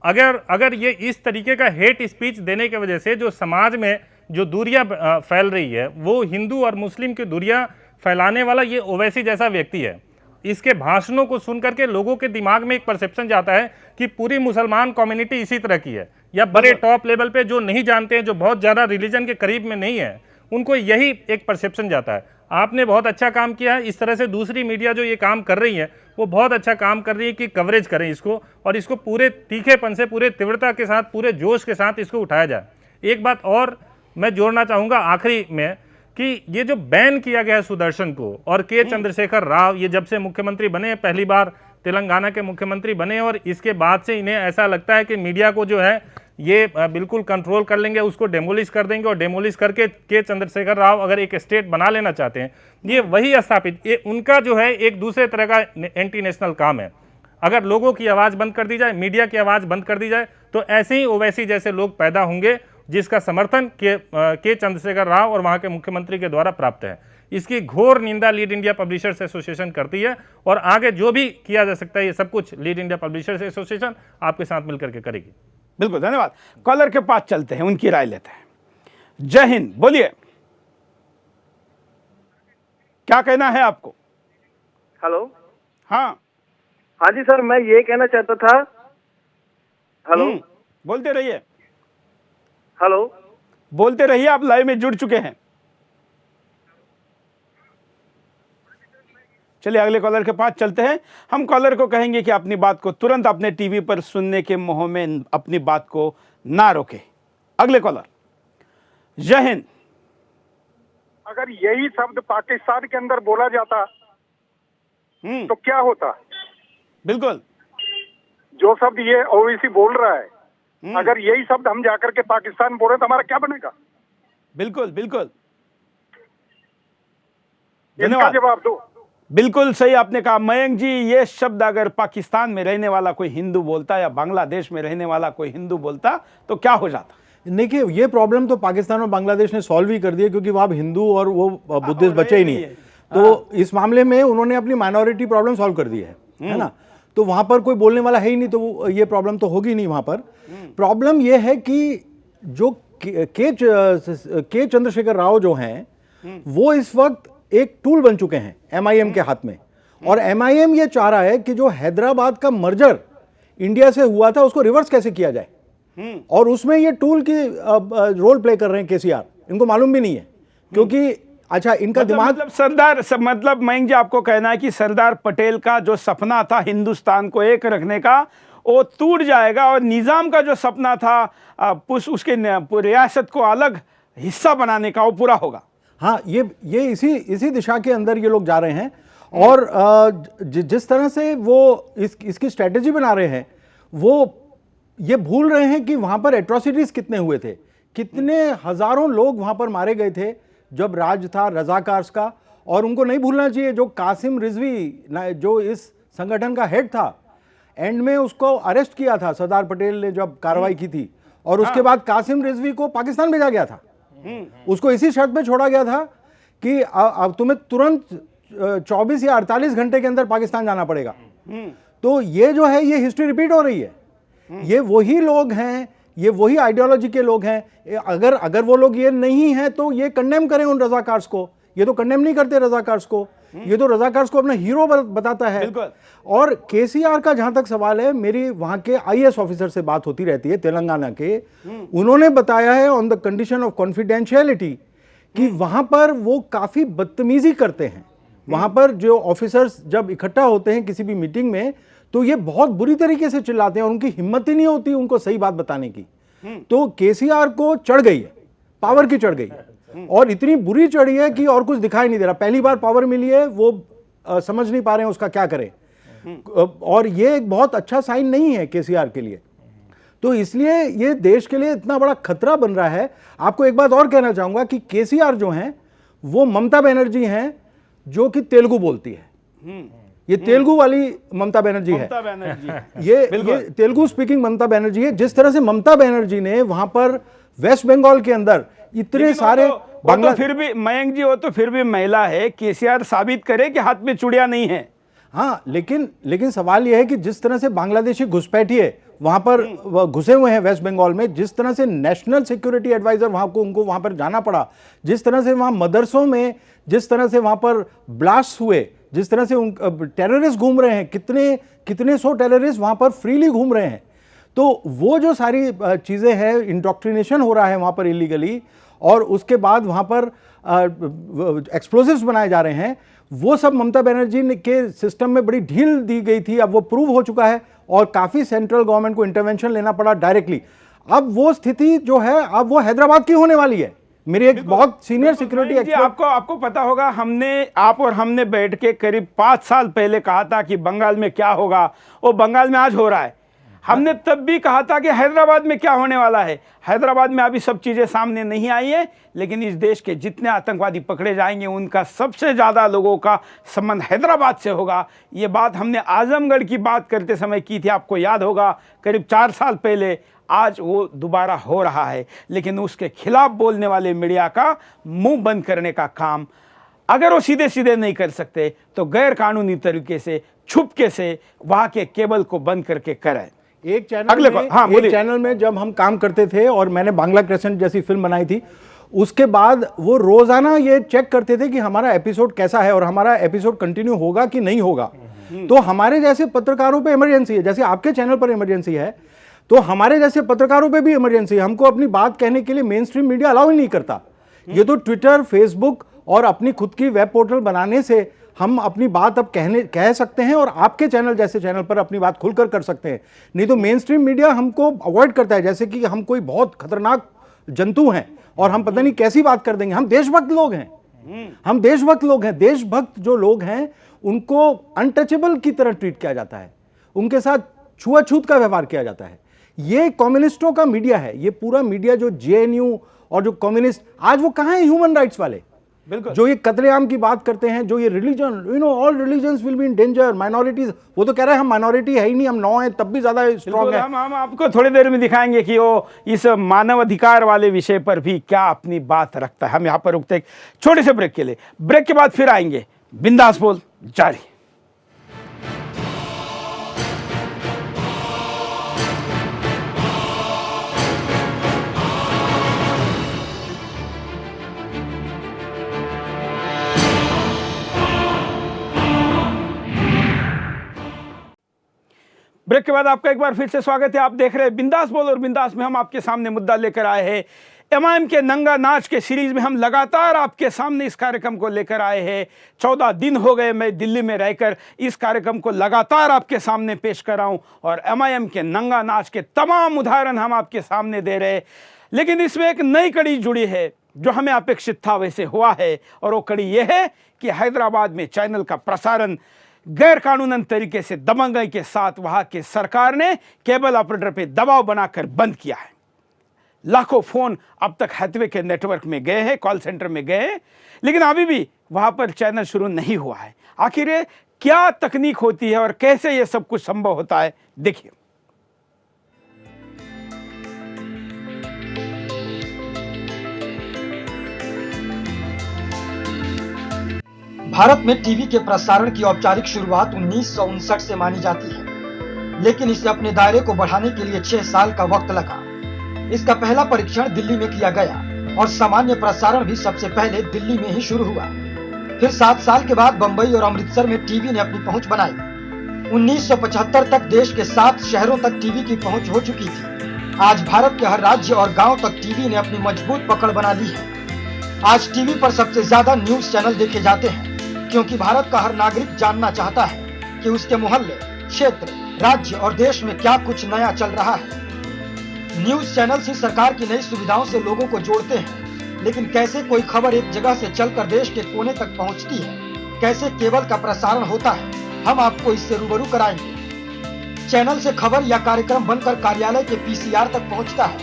अगर ये इस तरीके का हेट स्पीच देने की वजह से जो समाज में जो दूरियां फैल रही है, वो हिंदू और मुस्लिम की दूरियां फैलाने वाला ये ओवैसी जैसा व्यक्ति है। इसके भाषणों को सुनकर के लोगों के दिमाग में एक परसेप्शन जाता है कि पूरी मुसलमान कम्युनिटी इसी तरह की है, या बड़े टॉप लेवल पे जो नहीं जानते हैं, जो बहुत ज़्यादा रिलीजन के करीब में नहीं है, उनको यही एक परसेप्शन जाता है। आपने बहुत अच्छा काम किया है। इस तरह से दूसरी मीडिया जो ये काम कर रही है वो बहुत अच्छा काम कर रही है कि कवरेज करें इसको, और इसको पूरे तीखेपन से, पूरे तीव्रता के साथ, पूरे जोश के साथ इसको उठाया जाए। एक बात और मैं जोड़ना चाहूँगा आखिरी में कि ये जो बैन किया गया है सुदर्शन को और के चंद्रशेखर राव, ये जब से मुख्यमंत्री बने, पहली बार तेलंगाना के मुख्यमंत्री बने, और इसके बाद से इन्हें ऐसा लगता है कि मीडिया को जो है ये बिल्कुल कंट्रोल कर लेंगे, उसको डेमोलिश कर देंगे, और डेमोलिश करके के चंद्रशेखर राव अगर एक स्टेट बना लेना चाहते हैं, ये वही स्थापित, ये उनका जो है एक दूसरे तरह का एंटी नेशनल काम है। अगर लोगों की आवाज़ बंद कर दी जाए, मीडिया की आवाज़ बंद कर दी जाए, तो ऐसे ही ओवैसी जैसे लोग पैदा होंगे जिसका समर्थन के चंद्रशेखर राव और वहाँ के मुख्यमंत्री के द्वारा प्राप्त है। इसकी घोर निंदा लीड इंडिया पब्लिशर्स एसोसिएशन करती है, और आगे जो भी किया जा सकता है ये सब कुछ लीड इंडिया पब्लिशर्स एसोसिएशन आपके साथ मिलकर के करेगी। बिल्कुल, धन्यवाद। कॉलर के पास चलते हैं, उनकी राय लेते हैं। जय हिंद, बोलिए, क्या कहना है आपको? हेलो। हाँ हाँ जी सर, मैं ये कहना चाहता था। हेलो, बोलते रहिए। हेलो, बोलते रहिए, आप लाइव में जुड़ चुके हैं। चलिए अगले कॉलर के पास चलते हैं। हम कॉलर को कहेंगे कि अपनी बात को तुरंत अपने टीवी पर सुनने के मोह में अपनी बात को ना रोके। अगले कॉलर, जय हिंद। अगर यही शब्द पाकिस्तान के अंदर बोला जाता तो क्या होता? बिल्कुल, जो शब्द ये ओवैसी बोल रहा है, अगर यही शब्द हम जाकर के पाकिस्तान बोले तो हमारा क्या बनेगा? बिल्कुल बिल्कुल, इनका जवाब दो। बिल्कुल सही आपने कहा मयंक जी। ये शब्द अगर पाकिस्तान में रहने वाला कोई हिंदू बोलता या बांग्लादेश में रहने वाला कोई हिंदू बोलता तो क्या हो जाता? देखिए, ये प्रॉब्लम तो पाकिस्तान और बांग्लादेश ने सॉल्व ही कर दी है, क्योंकि वहाँ हिंदू और वो बुद्धिस्ट बचे ही नहीं है। तो इस मामले में उन्होंने अपनी माइनॉरिटी प्रॉब्लम सॉल्व कर दी है ना। तो वहाँ पर कोई बोलने वाला है ही नहीं, तो ये प्रॉब्लम तो होगी नहीं वहाँ पर। प्रॉब्लम ये है कि जो के चंद्रशेखर राव जो हैं, वो इस वक्त एक टूल बन चुके हैं एमआईएम के हाथ में, और एमआईएम ये चाह रहा है कि जो हैदराबाद का मर्जर इंडिया से हुआ था उसको रिवर्स कैसे किया जाए, और उसमें ये टूल की रोल प्ले कर रहे हैं केसीआर। इनको मालूम भी नहीं है, क्योंकि अच्छा इनका दिमाग मतलब मयंक जी आपको कहना है कि सरदार पटेल का जो सपना था हिंदुस्तान को एक रखने का, वो टूट जाएगा, और निजाम का जो सपना था उसके रियासत को अलग हिस्सा बनाने का, वो पूरा होगा। हाँ, ये इसी दिशा के अंदर ये लोग जा रहे हैं। और जिस तरह से वो इसकी स्ट्रेटेजी बना रहे हैं, वो ये भूल रहे हैं कि वहाँ पर एट्रोसिटीज कितने हुए थे, कितने हजारों लोग वहाँ पर मारे गए थे जब राज था रजाकार्स का। और उनको नहीं भूलना चाहिए, जो कासिम रिजवी जो इस संगठन का हेड था, एंड में उसको अरेस्ट किया था सरदार पटेल ने जब कार्रवाई की थी, और उसके बाद कासिम रिजवी को पाकिस्तान भेजा गया था। उसको इसी शर्त पे छोड़ा गया था कि अब तुम्हें तुरंत 24 या 48 घंटे के अंदर पाकिस्तान जाना पड़ेगा। तो ये जो है, ये हिस्ट्री रिपीट हो रही है। ये वही लोग हैं, ये वही आइडियोलॉजी के लोग हैं। अगर वो लोग ये नहीं हैं तो ये कंडेम करें उन रजाकार्स को। ये तो कंडेम नहीं करते रजाकार्स को, ये तो रजाकार्स को अपना हीरो बताता है। और केसीआर का जहां तक सवाल है, मेरी वहां के आईएएस ऑफिसर से बात होती रहती है तेलंगाना के, उन्होंने बताया है on the condition of confidentiality कि वहां पर वो काफी बदतमीजी करते हैं। वहां पर जो ऑफिसर्स जब इकट्ठा होते हैं किसी भी मीटिंग में, तो ये बहुत बुरी तरीके से चिल्लाते हैं, और उनकी हिम्मत ही नहीं होती उनको सही बात बताने की। तो केसीआर को चढ़ गई है, पावर की चढ़ गई है, और इतनी बुरी चढ़ी है कि और कुछ दिखाई नहीं दे रहा। पहली बार पावर मिली है, वो समझ नहीं पा रहे हैं उसका क्या करें, और ये एक बहुत अच्छा साइन नहीं है केसीआर के लिए। तो इसलिए ये देश के लिए इतना बड़ा खतरा बन रहा है। आपको एक बात और कहना चाहूंगा कि केसीआर जो हैं वो ममता बनर्जी हैं जो कि तेलुगु बोलती है। ये तेलुगु वाली ममता बनर्जी है, ये तेलुगु स्पीकिंग ममता बनर्जी है। जिस तरह से ममता बनर्जी ने वहां पर वेस्ट बंगाल के अंदर इतने सारे बांग्ला, तो फिर भी मयंक जी हो तो फिर भी महिला है, केसीआर साबित करे कि हाथ में चूड़ियां नहीं है। हाँ, लेकिन सवाल यह है कि जिस तरह से बांग्लादेशी घुसपैठिए वहां पर घुसे हुए हैं वेस्ट बंगाल में, जिस तरह से नेशनल सिक्योरिटी एडवाइजर उनको वहां पर जाना पड़ा, जिस तरह से वहां मदरसों में जिस तरह से वहां पर ब्लास्ट हुए, जिस तरह से टेररिस्ट घूम रहे हैं, कितने सौ टेररिस्ट वहां पर फ्रीली घूम रहे हैं। तो वो जो सारी चीजें हैं, इंडोक्ट्रिनेशन हो रहा है वहां पर इलीगली, और उसके बाद वहां पर एक्सप्लोसिव्स बनाए जा रहे हैं, वो सब ममता बनर्जी के सिस्टम में बड़ी ढील दी गई थी। अब वो प्रूव हो चुका है और काफी सेंट्रल गवर्नमेंट को इंटरवेंशन लेना पड़ा डायरेक्टली। अब वो स्थिति जो है अब वो हैदराबाद की होने वाली है। मेरी एक बहुत सीनियर सिक्योरिटी एक्सपर्ट, आपको पता होगा, आप और हमने बैठ के करीब 5 साल पहले कहा था कि बंगाल में क्या होगा, वो बंगाल में आज हो रहा है। हमने तब भी कहा था कि हैदराबाद में क्या होने वाला है। हैदराबाद में अभी सब चीजें सामने नहीं आई है, लेकिन इस देश के जितने आतंकवादी पकड़े जाएंगे उनका सबसे ज्यादा लोगों का संबंध हैदराबाद से होगा। ये बात हमने आजमगढ़ की बात करते समय की थी, आपको याद होगा, करीब 4 साल पहले। आज वो दोबारा हो रहा है, लेकिन उसके खिलाफ बोलने वाले मीडिया का मुंह बंद करने का काम अगर वो सीधे सीधे नहीं कर सकते तो गैर कानूनी तरीके से छुपके से वहां के केबल को बंद करके करें। एक चैनल में जब हम काम करते थे और मैंने बांग्ला क्रेसेंट जैसी फिल्म बनाई थी, उसके बाद वो रोजाना ये चेक करते थे कि हमारा एपिसोड कैसा है और हमारा एपिसोड कंटिन्यू होगा कि नहीं होगा। तो हमारे जैसे पत्रकारों पे इमरजेंसी है, जैसे आपके चैनल पर इमरजेंसी है, तो हमारे जैसे पत्रकारों पे भी इमरजेंसी है। हमको अपनी बात कहने के लिए मेन स्ट्रीम मीडिया अलाउ ही नहीं करता। ये तो ट्विटर, फेसबुक और अपनी खुद की वेब पोर्टल बनाने से हम अपनी बात अब कह सकते हैं और आपके चैनल जैसे चैनल पर अपनी बात खुलकर कर सकते हैं। नहीं तो मेन स्ट्रीम मीडिया हमको अवॉइड करता है, जैसे कि हम कोई बहुत खतरनाक जंतु हैं और हम पता नहीं कैसी बात कर देंगे। हम देशभक्त लोग हैं, देशभक्त जो लोग हैं उनको अनटचेबल की तरह ट्रीट किया जाता है, उनके साथ छुआछूत का व्यवहार किया जाता है। ये कम्युनिस्टों का मीडिया है, ये पूरा मीडिया जो जेएनयू और जो कम्युनिस्ट, आज वो कहां है ह्यूमन राइट्स वाले, बिल्कुल, जो ये कत्लेआम की बात करते हैं, जो ये religion, all religions will be in danger, minorities, वो तो कह रहे हैं हम माइनॉरिटी है ही नहीं, हम 9 हैं तब भी ज्यादा स्ट्रॉन्ग है। हम आपको थोड़ी देर में दिखाएंगे कि वो इस मानव अधिकार वाले विषय पर भी क्या अपनी बात रखता है। हम यहाँ पर रुकते हैं छोटे से ब्रेक के लिए, ब्रेक के बाद फिर आएंगे। बिंदास बोल जारी। ब्रेक के बाद आपका एक बार फिर से स्वागत है। आप देख रहे हैं बिंदास बोल, और बिंदास में हम आपके सामने मुद्दा लेकर आए हैं। एमआईएम के नंगा नाच के सीरीज में हम लगातार आपके सामने इस कार्यक्रम को लेकर आए हैं। 14 दिन हो गए मैं दिल्ली में रहकर इस कार्यक्रम को लगातार आपके सामने पेश कर रहा हूं, और एमआईएम के नंगा नाच के तमाम उदाहरण हम आपके सामने दे रहे हैं। लेकिन इसमें एक नई कड़ी जुड़ी है जो हमें अपेक्षित था वैसे हुआ है, और वो कड़ी यह है कि हैदराबाद में चैनल का प्रसारण गैर कानूनन तरीके से दबंगई के साथ वहां के सरकार ने केबल ऑपरेटर पे दबाव बनाकर बंद किया है। लाखों फोन अब तक हैथवे के नेटवर्क में गए हैं, कॉल सेंटर में गए हैं, लेकिन अभी भी वहां पर चैनल शुरू नहीं हुआ है। आखिर ये क्या तकनीक होती है और कैसे ये सब कुछ संभव होता है, देखिए। भारत में टीवी के प्रसारण की औपचारिक शुरुआत 1959 से मानी जाती है, लेकिन इसे अपने दायरे को बढ़ाने के लिए 6 साल का वक्त लगा। इसका पहला परीक्षण दिल्ली में किया गया और सामान्य प्रसारण भी सबसे पहले दिल्ली में ही शुरू हुआ। फिर 7 साल के बाद बंबई और अमृतसर में टीवी ने अपनी पहुंच बनाई। 1975 तक देश के 7 शहरों तक टीवी की पहुंच हो चुकी थी। आज भारत के हर राज्य और गांव तक टीवी ने अपनी मजबूत पकड़ बना ली है। आज टीवी पर सबसे ज्यादा न्यूज चैनल देखे जाते हैं, क्योंकि भारत का हर नागरिक जानना चाहता है कि उसके मोहल्ले, क्षेत्र, राज्य और देश में क्या कुछ नया चल रहा है। न्यूज चैनल ही सरकार की नई सुविधाओं से लोगों को जोड़ते हैं, लेकिन कैसे कोई खबर एक जगह से चलकर देश के कोने तक पहुंचती है, कैसे केबल का प्रसारण होता है, हम आपको इससे रूबरू कराएंगे। चैनल से खबर या कार्यक्रम बनकर कार्यालय के पीसीआर तक पहुंचता है,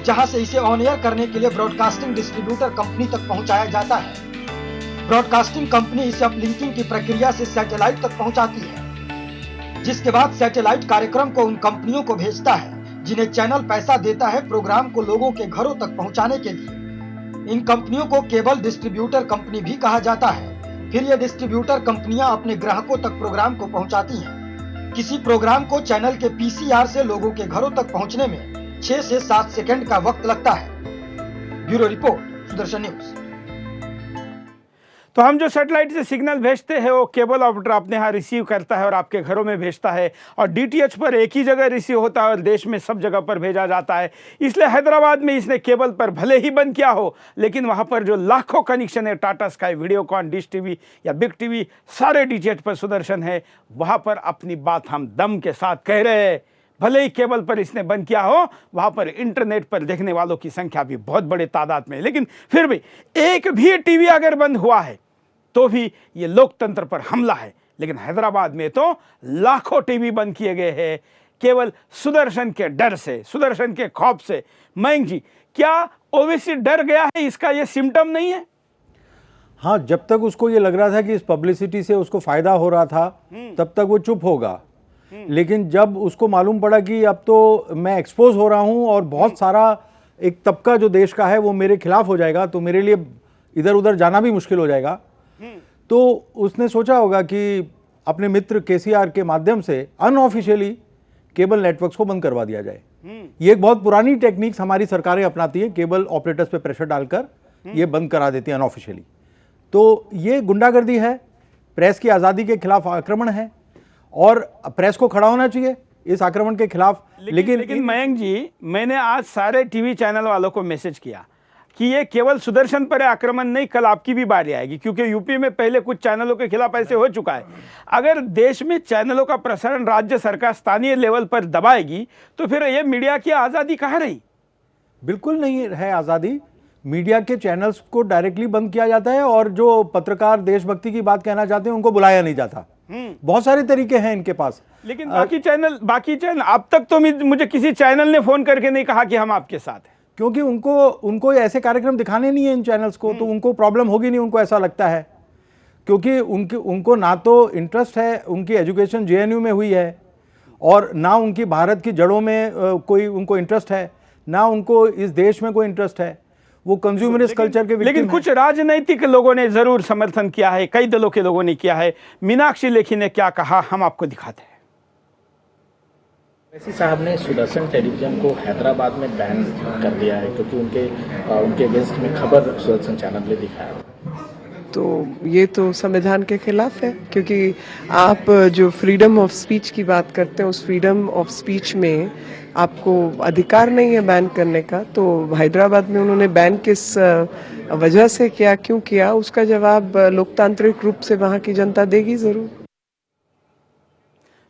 जहां से इसे ऑन एयर करने के लिए ब्रॉडकास्टिंग डिस्ट्रीब्यूटर कंपनी तक पहुंचाया जाता है। ब्रॉडकास्टिंग कंपनी इसे अपलिंकिंग की प्रक्रिया से सैटेलाइट तक पहुंचाती है, जिसके बाद सैटेलाइट कार्यक्रम को उन कंपनियों को भेजता है जिन्हें चैनल पैसा देता है प्रोग्राम को लोगों के घरों तक पहुंचाने के लिए। इन कंपनियों को केबल डिस्ट्रीब्यूटर कंपनी भी कहा जाता है। फिर ये डिस्ट्रीब्यूटर कंपनियां अपने ग्राहकों तक प्रोग्राम को पहुंचाती हैं। किसी प्रोग्राम को चैनल के पीसीआर से लोगों के घरों तक पहुंचने में 6 से 7 सेकंड का वक्त लगता है। Bureau report, Sudarshan news. तो हम जो सैटेलाइट से सिग्नल भेजते हैं वो केबल ऑपरेटर अपने यहाँ रिसीव करता है और आपके घरों में भेजता है, और डीटीएच पर एक ही जगह रिसीव होता है और देश में सब जगह पर भेजा जाता है। इसलिए हैदराबाद में इसने केबल पर भले ही बंद किया हो, लेकिन वहाँ पर जो लाखों कनेक्शन है, Tata sky, Videocon, dish TV या बिग टीवी, सारे डीटीएच पर सुदर्शन है। वहाँ पर अपनी बात हम दम के साथ कह रहे हैं। भले ही केबल पर इसने बंद किया हो, वहाँ पर इंटरनेट पर देखने वालों की संख्या भी बहुत बड़े तादाद में है। लेकिन फिर भी एक भी टीवी अगर बंद हुआ है तो भी ये लोकतंत्र पर हमला है। लेकिन हैदराबाद में तो लाखों टीवी बंद किए गए हैं केवल सुदर्शन के डर से, सुदर्शन के खौफ से। मयंक जी, क्या ओवैसी डर गया है? इसका ये सिम्टम नहीं है? हाँ, जब तक उसको ये लग रहा था कि इस पब्लिसिटी से उसको फायदा हो रहा था, तब तक वो चुप होगा। लेकिन जब उसको मालूम पड़ा कि अब तो मैं एक्सपोज हो रहा हूं और बहुत सारा एक तबका जो देश का है वो मेरे खिलाफ हो जाएगा, तो मेरे लिए इधर उधर जाना भी मुश्किल हो जाएगा, तो उसने सोचा होगा कि अपने मित्र केसीआर के माध्यम से अनऑफिशियली केबल नेटवर्क्स को बंद करवा दिया जाए। ये एक बहुत पुरानी टेक्निक्स हमारी सरकारें अपनाती है, केबल ऑपरेटर्स पे प्रेशर डालकर ये बंद करा देती है अनऑफिशियली। तो ये गुंडागर्दी है, प्रेस की आज़ादी के खिलाफ आक्रमण है और प्रेस को खड़ा होना चाहिए इस आक्रमण के खिलाफ। लेकिन मयंक जी, मैंने आज सारे टीवी चैनल वालों को मैसेज किया कि ये केवल सुदर्शन पर आक्रमण नहीं, कल आपकी भी बारी आएगी, क्योंकि यूपी में पहले कुछ चैनलों के खिलाफ ऐसे हो चुका है। अगर देश में चैनलों का प्रसारण राज्य सरकार स्थानीय लेवल पर दबाएगी तो फिर ये मीडिया की आज़ादी कहाँ रही? बिल्कुल नहीं है आज़ादी। मीडिया के चैनल्स को डायरेक्टली बंद किया जाता है और जो पत्रकार देशभक्ति की बात कहना चाहते हैं उनको बुलाया नहीं जाता। बहुत सारे तरीके हैं इनके पास। लेकिन बाकी चैनल अब तक तो मुझे किसी चैनल ने फोन करके नहीं कहा कि हम आपके साथ हैं, क्योंकि उनको ऐसे कार्यक्रम दिखाने नहीं है इन चैनल्स को, तो उनको प्रॉब्लम होगी नहीं, उनको ऐसा लगता है। क्योंकि उनको ना तो इंटरेस्ट है, उनकी एजुकेशन जेएनयू में हुई है, और ना उनकी भारत की जड़ों में कोई उनको इंटरेस्ट है, ना उनको इस देश में कोई इंटरेस्ट है। वो कंज्यूमरिस्ट कल्चर के लेकिन कुछ राजनीतिक लोगों ने जरूर समर्थन किया है, कई दलों के लोगों ने किया है। मीनाक्षी लेखी ने क्या कहा, हम आपको दिखाते हैं। ओवैसी साहब ने सुदर्शन टेलीविजन को हैदराबाद में बैन कर दिया है, क्योंकि उनके अगेंस्ट में खबर सुदर्शन चैनल ने दिखाया। तो ये तो संविधान के खिलाफ है, क्योंकि आप जो फ्रीडम ऑफ स्पीच की बात करते हैं, उस फ्रीडम ऑफ स्पीच में आपको अधिकार नहीं है बैन करने का। तो हैदराबाद में उन्होंने बैन किस वजह से किया, क्यों किया, उसका जवाब लोकतांत्रिक रूप से वहाँ की जनता देगी जरूर।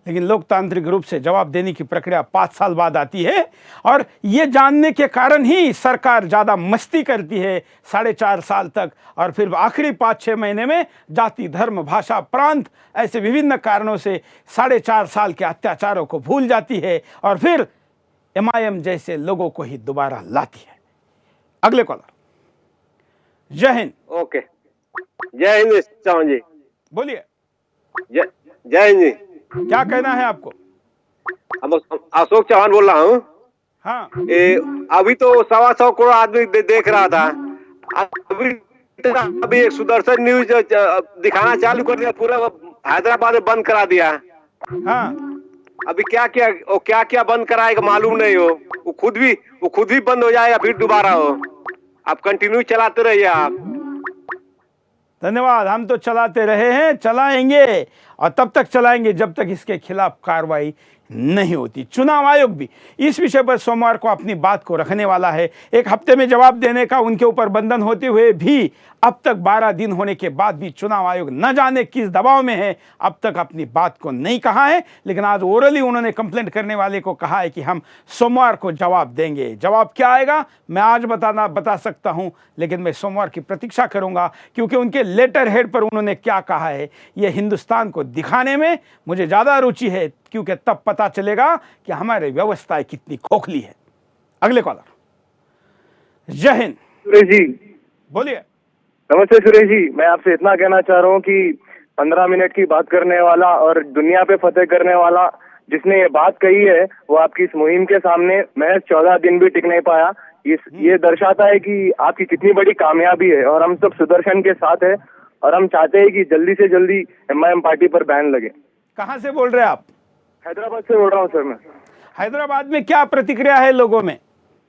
लेकिन लोकतांत्रिक रूप से जवाब देने की प्रक्रिया 5 साल बाद आती है, और ये जानने के कारण ही सरकार ज़्यादा मस्ती करती है 4.5 साल तक, और फिर आखिरी 5-6 महीने में जाति, धर्म, भाषा, प्रांत, ऐसे विभिन्न कारणों से 4.5 साल के अत्याचारों को भूल जाती है और फिर एमआईएम जैसे लोगों को ही दोबारा लाती है। अगले कॉलर। जय हिंद। ओके, जय हिंद चौहान जी। बोलिए। जय हिंद जी। क्या कहना है आपको? अशोक चौहान बोल रहा हूँ। हाँ। अभी तो 125 करोड़ आदमी देख रहा था, अभी एक सुदर्शन न्यूज दिखाना चालू कर दिया, पूरा हैदराबाद में बंद करा दिया। हाँ। अभी क्या क्या बंद कराएगा मालूम नहीं हो, वो खुद भी बंद हो जाएगा, फिर दोबारा हो। आप कंटिन्यू चलाते रहिए आप। धन्यवाद। हम तो चलाते रहे हैं, चलाएंगे, और तब तक चलाएंगे जब तक इसके खिलाफ कार्रवाई नहीं होती। चुनाव आयोग भी इस विषय पर सोमवार को अपनी बात को रखने वाला है। एक हफ्ते में जवाब देने का उनके ऊपर बंधन होते हुए भी अब तक 12 दिन होने के बाद भी चुनाव आयोग न जाने किस दबाव में है, अब तक अपनी बात को नहीं कहा है। लेकिन आज ओरली उन्होंने कंप्लेंट करने वाले को कहा है कि हम सोमवार को जवाब देंगे। जवाब क्या आएगा मैं आज बता सकता हूं, लेकिन मैं सोमवार की प्रतीक्षा करूंगा, क्योंकि उनके लेटर हेड पर उन्होंने क्या कहा है ये हिंदुस्तान को दिखाने में मुझे ज़्यादा रुचि है। क्योंकि तब पता चलेगा कि हमारी व्यवस्था कितनी खोखली है। अगले कॉलर। जय हिंद। सुरेश जी बोलिए। नमस्ते सुरेश जी, मैं आपसे इतना कहना चाह रहा हूँ कि 15 मिनट की बात करने वाला और दुनिया पे फतेह करने वाला जिसने ये बात कही है, वो आपकी इस मुहिम के सामने महज 14 दिन भी टिक नहीं पाया। ये दर्शाता है कि आपकी कितनी बड़ी कामयाबी है, और हम सब सुदर्शन के साथ है, और हम चाहते हैं कि जल्दी से जल्दी MIM पार्टी पर बैन लगे। कहाँ से बोल रहे हैं आप? हैदराबाद से बोल रहा हूँ सर मैं। हैदराबाद में क्या प्रतिक्रिया है लोगों में?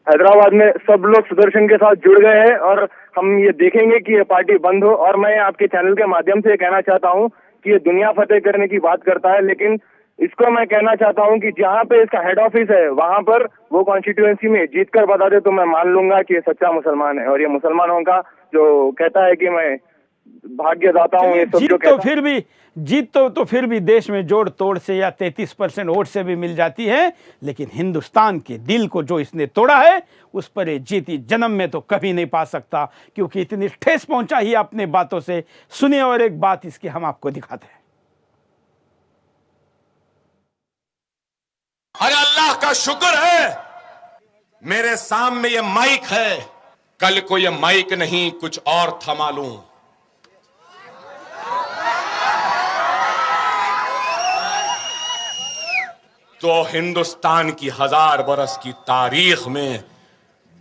हैदराबाद में सब लोग सुदर्शन के साथ जुड़ गए हैं, और हम ये देखेंगे कि ये पार्टी बंद हो। और मैं आपके चैनल के माध्यम से कहना चाहता हूँ कि ये दुनिया फतेह करने की बात करता है, लेकिन इसको मैं कहना चाहता हूँ कि जहाँ पे इसका हेड ऑफिस है वहाँ पर वो कॉन्स्टिट्यूएंसी में जीत कर बता दे तो मैं मान लूंगा कि ये सच्चा मुसलमान है। और ये मुसलमानों का जो कहता है कि मैं भाग्यदाता हूँ, ये सब जीत जो तो फिर भी जीत तो फिर भी देश में जोड़ तोड़ से या 33% वोट से भी मिल जाती है, लेकिन हिंदुस्तान के दिल को जो इसने तोड़ा है उस पर ये जीती जन्म में तो कभी नहीं पा सकता, क्योंकि इतनी ठेस पहुंचा ही अपने बातों से। सुनिए और एक बात इसकी हम आपको दिखाते हैं। अरे अल्लाह का शुक्र है मेरे सामने ये माइक है, कल को ये माइक नहीं कुछ और था मालूम। तो हिंदुस्तान की 1000 बरस की तारीख में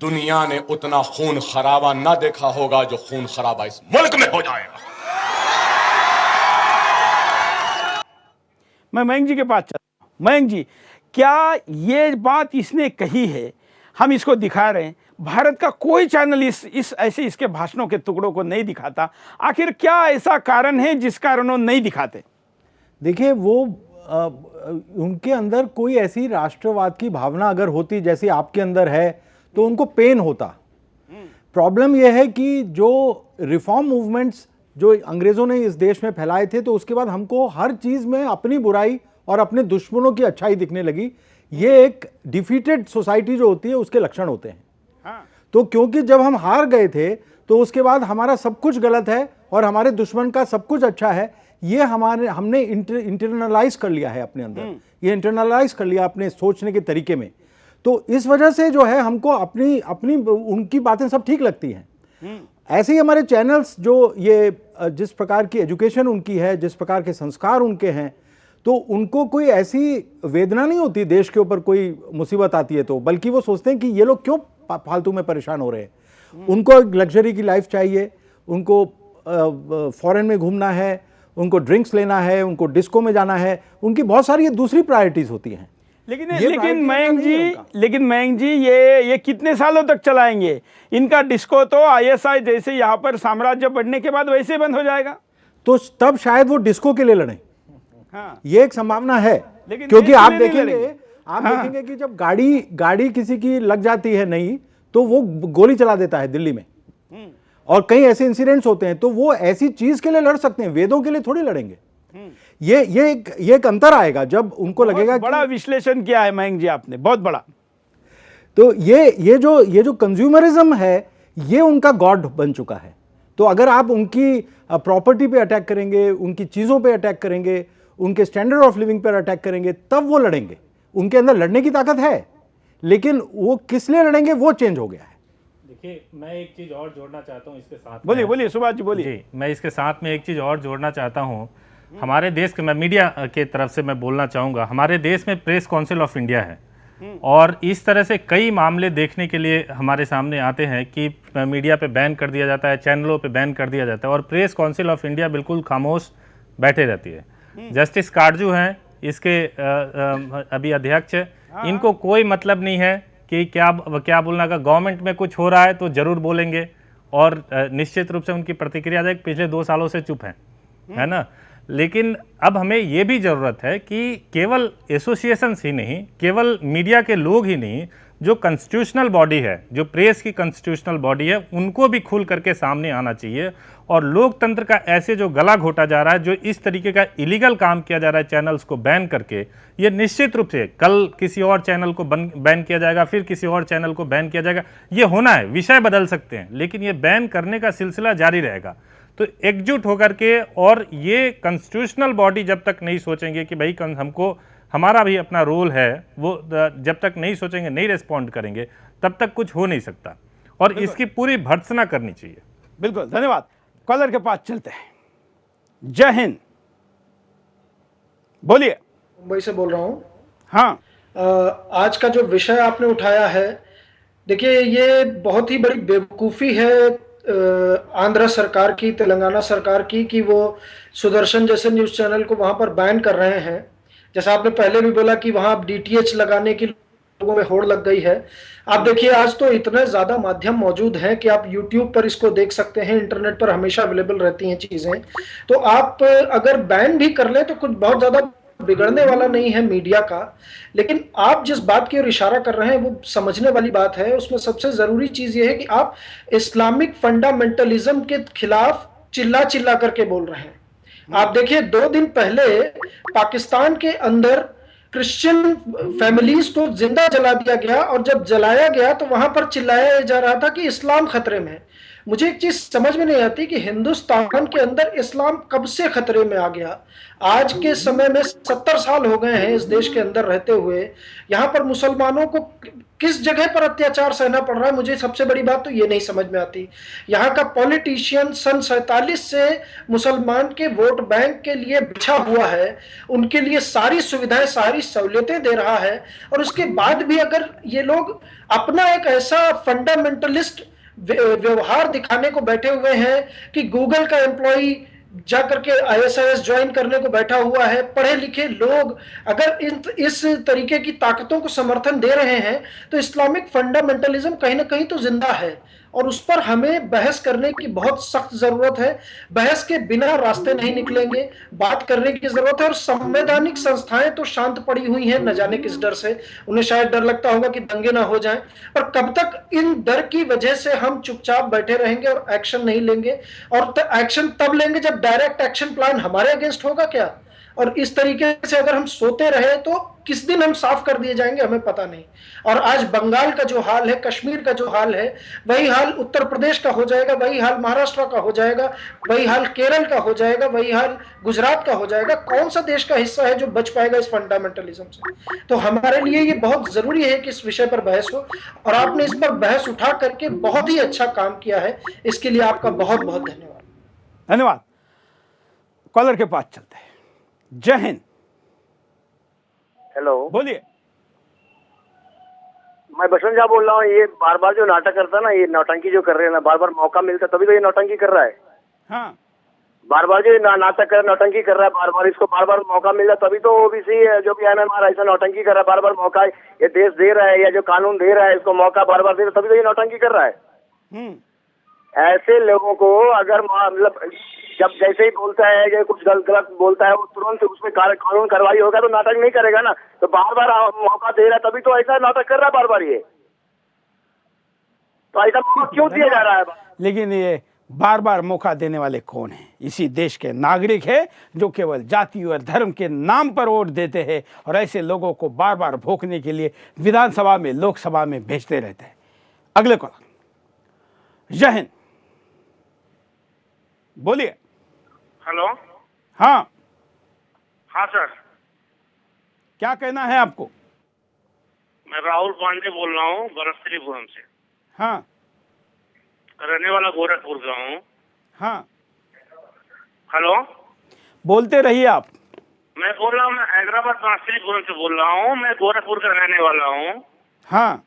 दुनिया ने उतना खून खराबा ना देखा होगा जो खून खराबा इस मुल्क में हो जाएगा। मैं मयंक जी के पास चलता हूं। मयंक जी, क्या ये बात इसने कही है, हम इसको दिखा रहे हैं, भारत का कोई चैनल इस ऐसे इसके भाषणों के टुकड़ों को नहीं दिखाता, आखिर क्या ऐसा कारण है जिस कारण वो नहीं दिखाते? देखिए, वो उनके अंदर कोई ऐसी राष्ट्रवाद की भावना अगर होती जैसी आपके अंदर है तो उनको पेन होता। प्रॉब्लम यह है कि जो रिफॉर्म मूवमेंट्स जो अंग्रेजों ने इस देश में फैलाए थे, तो उसके बाद हमको हर चीज में अपनी बुराई और अपने दुश्मनों की अच्छाई दिखने लगी। ये एक डिफीटेड सोसाइटी जो होती है उसके लक्षण होते हैं। तो क्योंकि जब हम हार गए थे तो उसके बाद हमारा सब कुछ गलत है और हमारे दुश्मन का सब कुछ अच्छा है, ये हमने इंटरनलाइज कर लिया है अपने अंदर, ये इंटरनलाइज कर लिया अपने सोचने के तरीके में। तो इस वजह से जो है हमको अपनी उनकी बातें सब ठीक लगती हैं। ऐसे ही हमारे चैनल्स जो ये जिस प्रकार की एजुकेशन उनकी है, जिस प्रकार के संस्कार उनके हैं, तो उनको कोई ऐसी वेदना नहीं होती देश के ऊपर कोई मुसीबत आती है तो, बल्कि वो सोचते हैं कि ये लोग क्यों फालतू में परेशान हो रहे हैं। उनको लग्जरी की लाइफ चाहिए, उनको फॉरेन में घूमना है, उनको ड्रिंक्स लेना है, उनको डिस्को में जाना है, उनकी बहुत सारी दूसरी प्रायोरिटीज होती हैं। लेकिन मयंक जी ये कितने सालों तक चलाएंगे? इनका डिस्को तो ISI जैसे यहाँ पर साम्राज्य बढ़ने के बाद वैसे बंद हो जाएगा। तो तब शायद वो डिस्को के लिए लड़ें। हाँ। ये एक संभावना है, क्योंकि आप देखेंगे कि जब गाड़ी किसी की लग जाती है नहीं तो वो गोली चला देता है दिल्ली में, और कई ऐसे इंसिडेंट्स होते हैं। तो वो ऐसी चीज के लिए लड़ सकते हैं, वेदों के लिए थोड़ी लड़ेंगे। ये एक अंतर आएगा जब उनको लगेगा। बड़ा विश्लेषण किया है मयंक जी आपने, बहुत बड़ा। तो ये जो कंज्यूमरिज्म है ये उनका गॉड बन चुका है। तो अगर आप उनकी प्रॉपर्टी पे अटैक करेंगे, उनकी चीजों पे अटैक करेंगे, उनके स्टैंडर्ड ऑफ लिविंग पर अटैक करेंगे, तब वो लड़ेंगे। उनके अंदर लड़ने की ताकत है, लेकिन वो किस लिए लड़ेंगे वो चेंज हो गया है। देखिए, मैं एक चीज और जोड़ना चाहता हूँ इसके साथ। बोलिए सुभाष जी, बोलिए। मैं इसके साथ में एक चीज और जोड़ना चाहता हूँ। हमारे देश के, मैं मीडिया के तरफ से मैं बोलना चाहूँगा, हमारे देश में प्रेस काउंसिल ऑफ इंडिया है, और इस तरह से कई मामले देखने के लिए हमारे सामने आते हैं कि मीडिया पे बैन कर दिया जाता है, चैनलों पे बैन कर दिया जाता है, और प्रेस काउंसिल ऑफ इंडिया बिल्कुल खामोश बैठे रहती है। जस्टिस काटजू हैं इसके अभी अध्यक्ष, इनको कोई मतलब नहीं है कि क्या बोलना का। गवर्नमेंट में कुछ हो रहा है तो जरूर बोलेंगे, और निश्चित रूप से उनकी प्रतिक्रिया पिछले 2 सालों से चुप है ना। लेकिन अब हमें ये भी ज़रूरत है कि केवल एसोसिएशंस ही नहीं, केवल मीडिया के लोग ही नहीं, जो कॉन्स्टिट्यूशनल बॉडी है, जो प्रेस की कॉन्स्टिट्यूशनल बॉडी है, उनको भी खुल करके सामने आना चाहिए। और लोकतंत्र का ऐसे जो गला घोटा जा रहा है, जो इस तरीके का इलीगल काम किया जा रहा है चैनल्स को बैन करके, ये निश्चित रूप से कल किसी और चैनल को बैन किया जाएगा, फिर किसी और चैनल को बैन किया जाएगा। ये होना है, विषय बदल सकते हैं, लेकिन ये बैन करने का सिलसिला जारी रहेगा। तो एकजुट होकर के, और ये कॉन्स्टिट्यूशनल बॉडी जब तक नहीं सोचेंगे कि भाई हमको हमारा भी अपना रोल है, वो जब तक नहीं सोचेंगे, नहीं रिस्पॉन्ड करेंगे, तब तक कुछ हो नहीं सकता, और इसकी पूरी भर्त्सना करनी चाहिए। बिल्कुल, धन्यवाद। कॉलर के पास चलते हैं। जय हिंद, बोलिए। मुंबई से बोल रहा हूँ। हाँ, आज का जो विषय आपने उठाया है, देखिए ये बहुत ही बड़ी बेवकूफ़ी है आंध्र सरकार की, तेलंगाना सरकार की, कि वो सुदर्शन जैसे न्यूज़ चैनल को वहाँ पर बैन कर रहे हैं। जैसा आपने पहले भी बोला कि वहाँ DTH लगाने की लोगों में होड़ लग गई है। आप देखिए आज तो इतने ज़्यादा माध्यम मौजूद हैं कि आप YouTube पर इसको देख सकते हैं, इंटरनेट पर हमेशा अवेलेबल रहती हैं चीज़ें। तो आप अगर बैन भी कर लें तो कुछ बहुत ज़्यादा बिगड़ने वाला नहीं है मीडिया का। लेकिन आप जिस बात की ओर इशारा कर रहे हैं वो समझने वाली बात है। उसमें सबसे ज़रूरी चीज़ ये है कि आप इस्लामिक फंडामेंटलिज्म के खिलाफ चिल्ला चिल्ला करके बोल रहे हैं। आप देखिए 2 दिन पहले पाकिस्तान के अंदर क्रिश्चियन फैमिलीज को जिंदा जला दिया गया, और जब जलाया गया तो वहां पर चिल्लाया जा रहा था कि इस्लाम खतरे में है। मुझे एक चीज समझ में नहीं आती कि हिंदुस्तान के अंदर इस्लाम कब से खतरे में आ गया। आज के समय में 70 साल हो गए हैं इस देश के अंदर रहते हुए, यहाँ पर मुसलमानों को किस जगह पर अत्याचार सहना पड़ रहा है, मुझे सबसे बड़ी बात तो ये नहीं समझ में आती। यहाँ का पॉलिटिशियन सन 47 से मुसलमान के वोट बैंक के लिए बिछा हुआ है, उनके लिए सारी सुविधाएं, सारी सहूलियतें दे रहा है, और उसके बाद भी अगर ये लोग अपना एक ऐसा फंडामेंटलिस्ट व्यवहार दिखाने को बैठे हुए हैं कि गूगल का एम्प्लॉई जाकर के ISIS ज्वाइन करने को बैठा हुआ है, पढ़े लिखे लोग अगर इस तरीके की ताकतों को समर्थन दे रहे हैं, तो इस्लामिक फंडामेंटलिज्म कहीं ना कहीं तो जिंदा है, और उस पर हमें बहस करने की बहुत सख्त जरूरत है। बहस के बिना रास्ते नहीं निकलेंगे, बात करने की जरूरत है। और संवैधानिक संस्थाएं तो शांत पड़ी हुई हैं, न जाने किस डर से। उन्हें शायद डर लगता होगा कि दंगे ना हो जाएं, पर कब तक इन डर की वजह से हम चुपचाप बैठे रहेंगे और एक्शन नहीं लेंगे? और एक्शन तब लेंगे जब डायरेक्ट एक्शन प्लान हमारे अगेंस्ट होगा क्या? और इस तरीके से अगर हम सोते रहे तो किस दिन हम साफ कर दिए जाएंगे हमें पता नहीं। और आज बंगाल का जो हाल है, कश्मीर का जो हाल है, वही हाल उत्तर प्रदेश का हो जाएगा, वही हाल महाराष्ट्र का हो जाएगा, वही हाल केरल का हो जाएगा, वही हाल गुजरात का हो जाएगा। कौन सा देश का हिस्सा है जो बच पाएगा इस फंडामेंटलिज्म से? तो हमारे लिए ये बहुत जरूरी है कि इस विषय पर बहस हो, और आपने इस पर बहस उठा करके बहुत ही अच्छा काम किया है, इसके लिए आपका बहुत बहुत धन्यवाद। धन्यवाद। कॉलर के पास चलते हैं। जय हिंद, हेलो, बोलिए। मैं बसंत झा बोल रहा हूँ। ये बार बार जो नाटक करता है ना, ये नौटंकी जो कर रहे हैं ना, बार बार मौका मिलता तभी तो ये नौटंकी कर रहा है। हाँ, बार बार जो नाटक कर नौटंकी कर रहा है, बार बार इसको बार बार मौका मिल रहा है तभी तो ओबीसी जो भी MMR ऐसा नौटंकी कर रहा है। बार बार मौका ये देश दे रहा है, या जो कानून दे रहा है इसको मौका बार बार दे रहा है, तभी तो ये नौटंकी कर रहा है। ऐसे लोगों को अगर मतलब जब जैसे ही बोलता है या कुछ गलत बोलता है, वो तुरंत उसमें कानून कार्रवाई होगा, तो नाटक नहीं करेगा ना। तो बार बार मौका दे रहा है तभी तो ऐसा नाटक कर रहा है बार बार। ये तो ऐसा मौका क्यों दिया जा रहा है? लेकिन ये बार बार मौका देने वाले कौन हैं? इसी देश के नागरिक हैं जो केवल जाति और धर्म के नाम पर वोट देते हैं, और ऐसे लोगों को बार बार भोंकने के लिए विधानसभा में, लोकसभा में भेजते रहते हैं। अगले कॉलर। जय हिंद, बोलिए। हेलो। हाँ हाँ सर, क्या कहना है आपको? मैं राहुल पांडे बोल रहा हूँ बरस्त्रीपुरम से। हाँ, रहने वाला गोरखपुर का हूँ। हाँ, हेलो, बोलते रहिए आप। मैं बोल रहा हूँ, मैं हैदराबाद बरस्त्रीपुरम से बोल रहा हूँ। मैं गोरखपुर का रहने वाला हूँ। हाँ,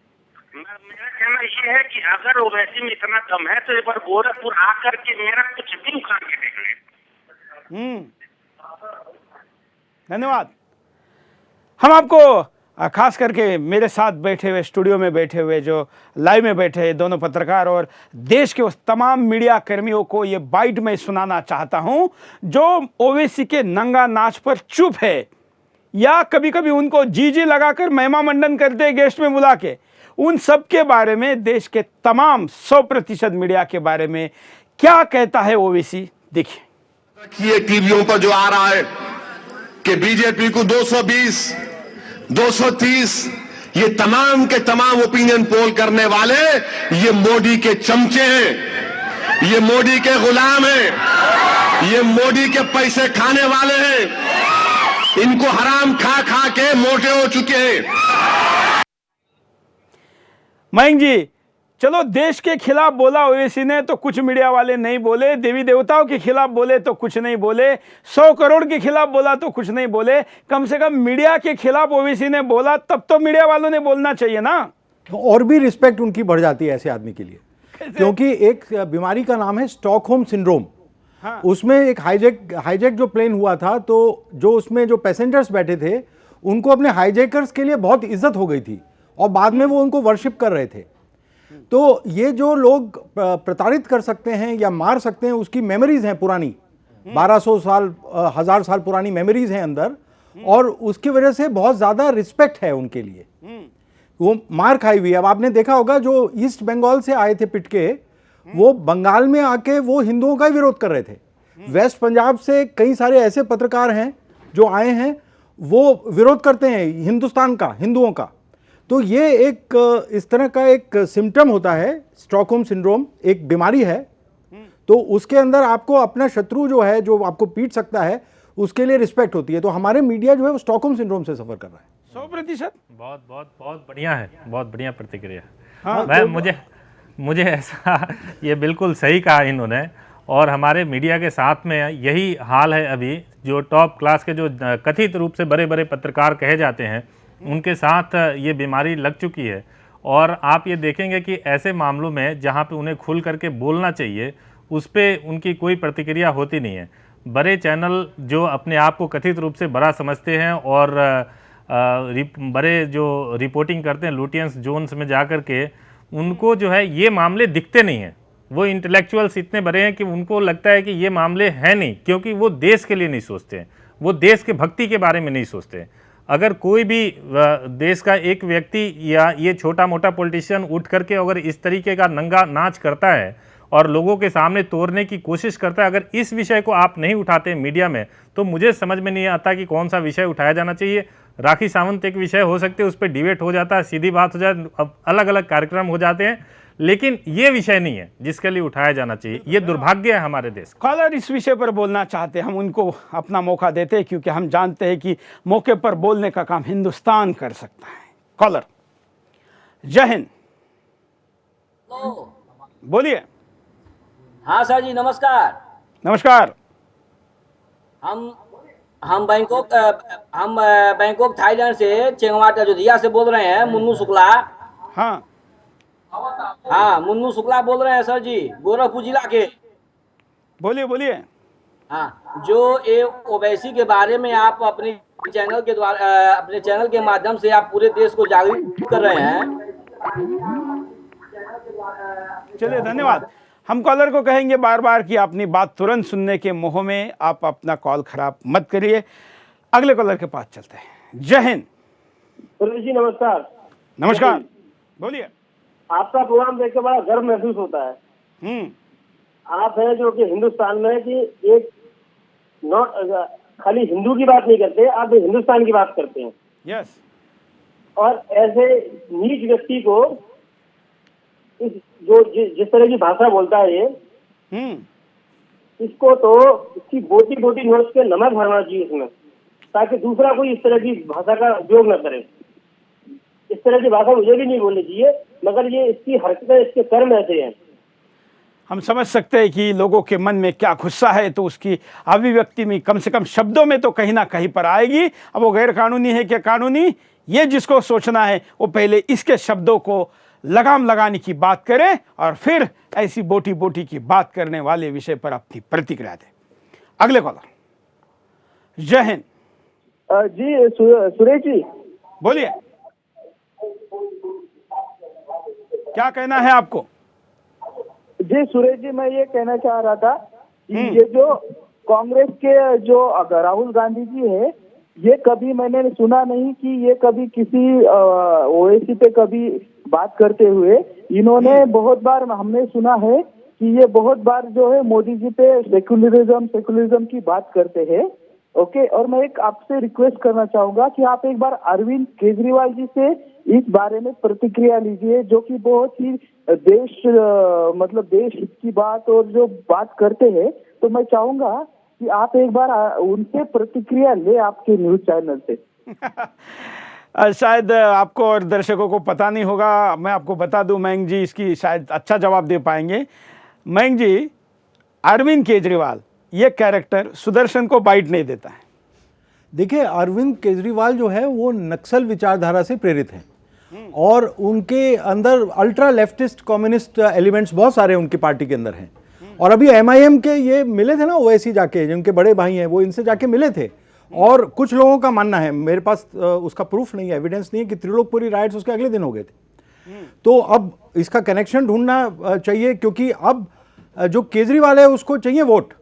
मेरा कहना ये है कि अगर ओवैसी में इतना कम है तो एक बार गोरखपुर आकर के मेरा कुछ भी उखाड़ के देख ले। धन्यवाद। हम आपको खास करके मेरे साथ बैठे हुए, स्टूडियो में बैठे हुए, जो लाइव में बैठे हैं, दोनों पत्रकार और देश के उस तमाम मीडिया कर्मियों को ये बाइट में सुनाना चाहता हूं जो ओवैसी के नंगा नाच पर चुप है, या कभी कभी उनको जी लगाकर महिमा मंडन करते हैं गेस्ट में बुला के। उन सब के बारे में, देश के तमाम 100% मीडिया के बारे में क्या कहता है ओवैसी, देखिए। ये टीवियों पर जो आ रहा है कि बीजेपी को 220, 230, ये तमाम के तमाम ओपिनियन पोल करने वाले ये मोदी के चमचे हैं, ये मोदी के गुलाम हैं, ये मोदी के पैसे खाने वाले हैं। इनको हराम खा खा के मोटे हो चुके हैं। मयंक जी, चलो देश के खिलाफ बोला ओवैसी ने तो कुछ मीडिया वाले नहीं बोले, देवी देवताओं के खिलाफ बोले तो कुछ नहीं बोले, 100 करोड़ के खिलाफ बोला तो कुछ नहीं बोले, कम से कम मीडिया के खिलाफ ओवैसी ने बोला तब तो मीडिया वालों ने बोलना चाहिए ना। और भी रिस्पेक्ट उनकी बढ़ जाती है ऐसे आदमी के लिए, क्योंकि एक बीमारी का नाम है स्टॉकहोम सिंड्रोम। हाँ। उसमें एक हाईजैक जो प्लेन हुआ था, तो जो उसमें जो पैसेंजर्स बैठे थे उनको अपने हाईजैकर्स के लिए बहुत इज्जत हो गई थी और बाद में वो उनको वर्शिप कर रहे थे। तो ये जो लोग प्रताड़ित कर सकते हैं या मार सकते हैं, उसकी मेमोरीज हैं पुरानी, 1200 साल 1000 साल पुरानी मेमोरीज हैं अंदर, और उसकी वजह से बहुत ज़्यादा रिस्पेक्ट है उनके लिए। वो मार खाई हुई है। अब आपने देखा होगा जो ईस्ट बंगाल से आए थे पिट के, वो बंगाल में आके वो हिंदुओं का ही विरोध कर रहे थे। वेस्ट पंजाब से कई सारे ऐसे पत्रकार हैं जो आए हैं, वो विरोध करते हैं हिंदुस्तान का, हिंदुओं का। तो ये एक इस तरह का एक सिम्टम होता है, स्टॉकहोम सिंड्रोम एक बीमारी है। तो उसके अंदर आपको अपना शत्रु जो है, जो आपको पीट सकता है, उसके लिए रिस्पेक्ट होती है। तो हमारे मीडिया जो है वो स्टॉकहोम सिंड्रोम से सफर कर रहा है। 100%। बहुत बहुत बहुत बढ़िया है, बहुत बढ़िया प्रतिक्रिया। हाँ, मैं मुझे ऐसा, ये बिल्कुल सही कहा इन्होंने। और हमारे मीडिया के साथ में यही हाल है अभी, जो टॉप क्लास के जो कथित रूप से बड़े बड़े पत्रकार कहे जाते हैं, उनके साथ ये बीमारी लग चुकी है। और आप ये देखेंगे कि ऐसे मामलों में जहाँ पे उन्हें खुल करके बोलना चाहिए, उस पर उनकी कोई प्रतिक्रिया होती नहीं है। बड़े चैनल जो अपने आप को कथित रूप से बड़ा समझते हैं और बड़े जो रिपोर्टिंग करते हैं लुटियंस जोन्स में जा कर के, उनको जो है ये मामले दिखते नहीं हैं। वो इंटेलेक्चुअल्स इतने बड़े हैं कि उनको लगता है कि ये मामले हैं नहीं, क्योंकि वो देश के लिए नहीं सोचते हैं, वो देश के भक्ति के बारे में नहीं सोचते। अगर कोई भी देश का एक व्यक्ति या ये छोटा मोटा पॉलिटिशियन उठ करके अगर इस तरीके का नंगा नाच करता है और लोगों के सामने तोड़ने की कोशिश करता है, अगर इस विषय को आप नहीं उठाते मीडिया में, तो मुझे समझ में नहीं आता कि कौन सा विषय उठाया जाना चाहिए। राखी सावंत एक विषय हो सकते हैं, उस पर डिबेट हो जाता है, सीधी बात हो जाए, अलग अलग कार्यक्रम हो जाते हैं, लेकिन ये विषय नहीं है जिसके लिए उठाया जाना चाहिए। ये दुर्भाग्य है हमारे देश का। कॉलर इस विषय पर बोलना चाहते हैं, हम उनको अपना मौका देते हैं, क्योंकि हम जानते हैं कि मौके पर बोलने का काम हिंदुस्तान कर सकता है। कॉलर, जय हिंद, बोलिए। हाँ सर जी, नमस्कार। नमस्कार। हम बैंकॉक थाईलैंड से, चेंगमाट अयोध्या से बोल रहे हैं, मुन्नू शुक्ला। हाँ, मुन्नू शुक्ला बोल रहे हैं सर जी, गोरखपुर जिला के। बोलिए बोलिए। हाँ, जो ये ओवैसी के बारे में आप अपने चैनल के द्वारा, अपने चैनल के माध्यम से आप पूरे देश को जागरूक कर रहे हैं। चलिए, धन्यवाद। हम कॉलर को कहेंगे बार बार कि अपनी बात तुरंत सुनने के मोह में आप अपना कॉल खराब मत करिए। अगले कॉलर के पास चलते हैं। जय हिंद। जी नमस्कार। नमस्कार, बोलिए। आपका प्रोग्राम देख के बड़ा गर्व महसूस होता है। आप है जो कि हिंदुस्तान में कि एक नॉट खाली हिंदू की बात नहीं करते, आप हिंदुस्तान की बात करते हैं। यस। और ऐसे नीच व्यक्ति को जिस तरह की भाषा बोलता है ये, इसको तो इसकी बोटी बोटी नोच के नमक भरना चाहिए इसमें, ताकि दूसरा कोई इस तरह की भाषा का उपयोग न करे। इस तरह की भाषा मुझे भी नहीं बोलनी चाहिए, मगर ये इसकी हरकतें, इसके कर्म ऐसे हैं। हम समझ सकते हैं कि लोगों के मन में क्या गुस्सा है, तो उसकी अभिव्यक्ति में कम से कम शब्दों में तो कहीं ना कहीं पर आएगी। अब वो गैर कानूनी है क्या कानूनी, ये जिसको सोचना है वो पहले इसके शब्दों को लगाम लगाने की बात करें और फिर ऐसी बोटी बोटी की बात करने वाले विषय पर अपनी प्रतिक्रिया दें। अगले कॉलर, जय हिंद। जी सुरेश जी, बोलिए, क्या कहना है आपको? जी सुरेश जी, मैं ये कहना चाह रहा था कि ये जो कांग्रेस के जो राहुल गांधी जी है, ये कभी मैंने सुना नहीं कि ये कभी किसी ओवैसी पे कभी बात करते हुए। इन्होंने बहुत बार, हमने सुना है कि ये बहुत बार जो है मोदी जी पे सेकुलरिज्म की बात करते हैं। ओके, और मैं एक आपसे रिक्वेस्ट करना चाहूंगा कि आप एक बार अरविंद केजरीवाल जी से इस बारे में प्रतिक्रिया लीजिए, जो कि बहुत ही देश हित की बात और जो बात करते हैं। तो मैं चाहूंगा कि आप एक बार उनसे प्रतिक्रिया ले आपके न्यूज चैनल से। शायद आपको और दर्शकों को पता नहीं होगा, मैं आपको बता दूं, मयंक जी इसकी शायद अच्छा जवाब दे पाएंगे। मयंक जी, अरविंद केजरीवाल ये कैरेक्टर सुदर्शन को बाइट नहीं देता है। देखिए, अरविंद केजरीवाल जो है वो नक्सल विचारधारा से प्रेरित हैं और उनके अंदर अल्ट्रा लेफ्टिस्ट कम्युनिस्ट एलिमेंट्स बहुत सारे उनकी पार्टी के अंदर हैं। और अभी एमआईएम के ये मिले थे ना ओवैसी जाके, जिनके बड़े भाई हैं, वो इनसे जाके मिले थे और कुछ लोगों का मानना है, मेरे पास उसका प्रूफ नहीं है, एविडेंस नहीं है, कि त्रिलोकपुरी राइट्स उसके अगले दिन हो गए थे। तो अब इसका कनेक्शन ढूंढना चाहिए, क्योंकि अब जो केजरीवाल है उसको चाहिए वोट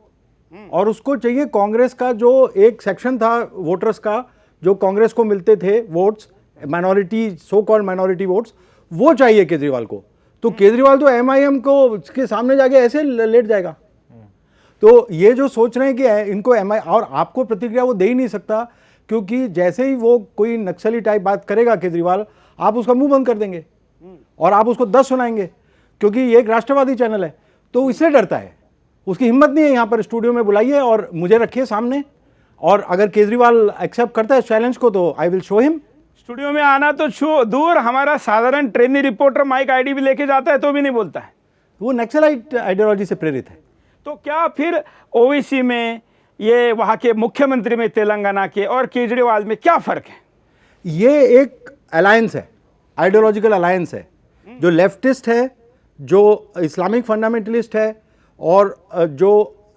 और उसको चाहिए कांग्रेस का जो एक सेक्शन था वोटर्स का, जो कांग्रेस को मिलते थे votes, minority, so called minority votes, वो चाहिए केजरीवाल को। तो केजरीवाल तो एमआईएम को के सामने जाके ऐसे लेट जाएगा। तो ये जो सोच रहे हैं कि इनको और आपको प्रतिक्रिया वो दे ही नहीं सकता, क्योंकि जैसे ही वो कोई नक्सली टाइप बात करेगा केजरीवाल, आप उसका मुंह बंद कर देंगे और आप उसको 10 सुनाएंगे, क्योंकि ये एक राष्ट्रवादी चैनल है। तो इसलिए डरता है, उसकी हिम्मत नहीं है यहाँ पर स्टूडियो में बुलाइए और मुझे रखिए सामने, और अगर केजरीवाल एक्सेप्ट करता है चैलेंज को तो I will show him. Studio में आना तो दूर, हमारा साधारण ट्रेनी रिपोर्टर माइक आईडी भी लेके जाता है तो भी नहीं बोलता है। वो नक्सलाइट आइडियोलॉजी से प्रेरित है। तो क्या फिर ओवैसी में, ये वहां के मुख्यमंत्री में तेलंगाना के, और केजरीवाल में क्या फर्क है? ये एक अलायंस है, आइडियोलॉजिकल अलायंस है, जो लेफ्टिस्ट है, जो इस्लामिक फंडामेंटलिस्ट है और जो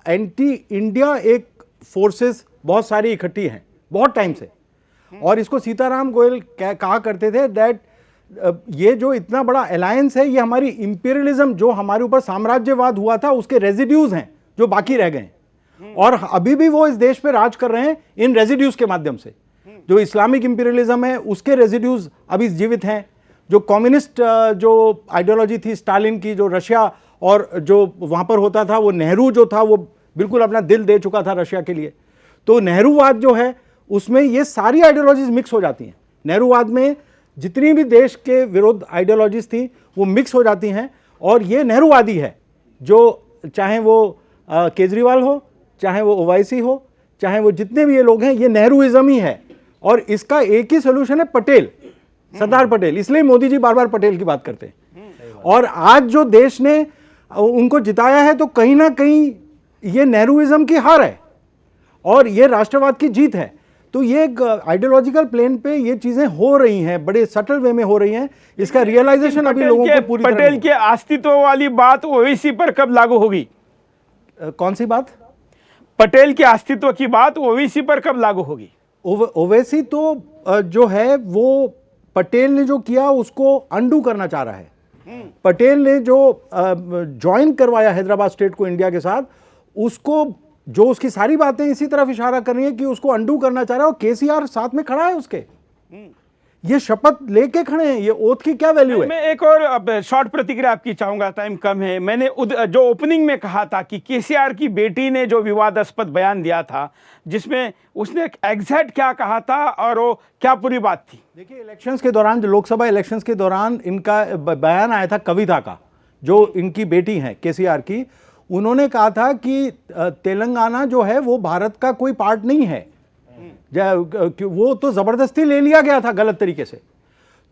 एंटी इंडिया एक फोर्सेस बहुत सारी इकट्ठी हैं बहुत टाइम से। और इसको सीताराम गोयल कहा करते थे दैट ये जो इतना बड़ा अलायंस है, ये हमारी इंपीरियलिज्म, जो हमारे ऊपर साम्राज्यवाद हुआ था, उसके रेजिड्यूज हैं जो बाकी रह गए, और अभी भी वो इस देश पे राज कर रहे हैं इन रेजिड्यूज के माध्यम से। जो इस्लामिक इंपीरियलिज्म है उसके रेजिड्यूज अभी जीवित हैं, जो कम्युनिस्ट जो आइडियोलॉजी थी स्टालिन की, जो रशिया और जो वहाँ पर होता था, वो नेहरू जो था वो बिल्कुल अपना दिल दे चुका था रशिया के लिए। तो नेहरूवाद जो है उसमें ये सारी आइडियोलॉजीज मिक्स हो जाती हैं। नेहरूवाद में जितनी भी देश के विरुद्ध आइडियोलॉजीज थी वो मिक्स हो जाती हैं, और ये नेहरूवादी है, जो चाहे वो केजरीवाल हो, चाहे वो ओवैसी हो, चाहे वो जितने भी ये लोग हैं, ये नेहरूइज्म ही है। और इसका एक ही सोल्यूशन है, पटेल, सरदार पटेल। इसलिए मोदी जी बार बार पटेल की बात करते हैं। और आज जो देश ने उनको जिताया है, तो कहीं ना कहीं ये नेहरूइज्म की हार है और ये राष्ट्रवाद की जीत है। तो ये एक आइडियोलॉजिकल प्लेन पे ये चीजें हो रही हैं, बड़े सटल वे में हो रही हैं। इसका रियलाइजेशन अभी लोगों को पूरी तरह पटेल के अस्तित्व वाली बात ओवैसी पर कब लागू होगी? कौन सी बात? पटेल के अस्तित्व की बात ओवैसी पर कब लागू होगी? ओवैसी तो जो है वो पटेल ने जो किया उसको अंडू करना चाह रहा है। पटेल ने जो ज्वाइन करवाया हैदराबाद स्टेट को इंडिया के साथ, उसको जो उसकी सारी बातें इसी तरफ इशारा कर रही है कि उसको अंडू करना चाह रहा है। और केसीआर साथ में खड़ा है उसके, ये शपथ लेके खड़े हैं, ये ओथ की क्या वैल्यू है? मैं एक और शॉर्ट प्रतिक्रिया आपकी चाहूंगा, टाइम कम है। मैंने जो ओपनिंग में कहा था कि केसीआर की बेटी ने जो विवादास्पद बयान दिया था, जिसमें उसने एग्जैक्ट क्या कहा था और वो क्या पूरी बात थी? देखिए, इलेक्शंस के दौरान, जो लोकसभा इलेक्शंस के दौरान इनका बयान आया था कविता का, जो इनकी बेटी है केसीआर की, उन्होंने कहा था कि तेलंगाना जो है वो भारत का कोई पार्ट नहीं है, वो तो जबरदस्ती ले लिया गया था गलत तरीके से,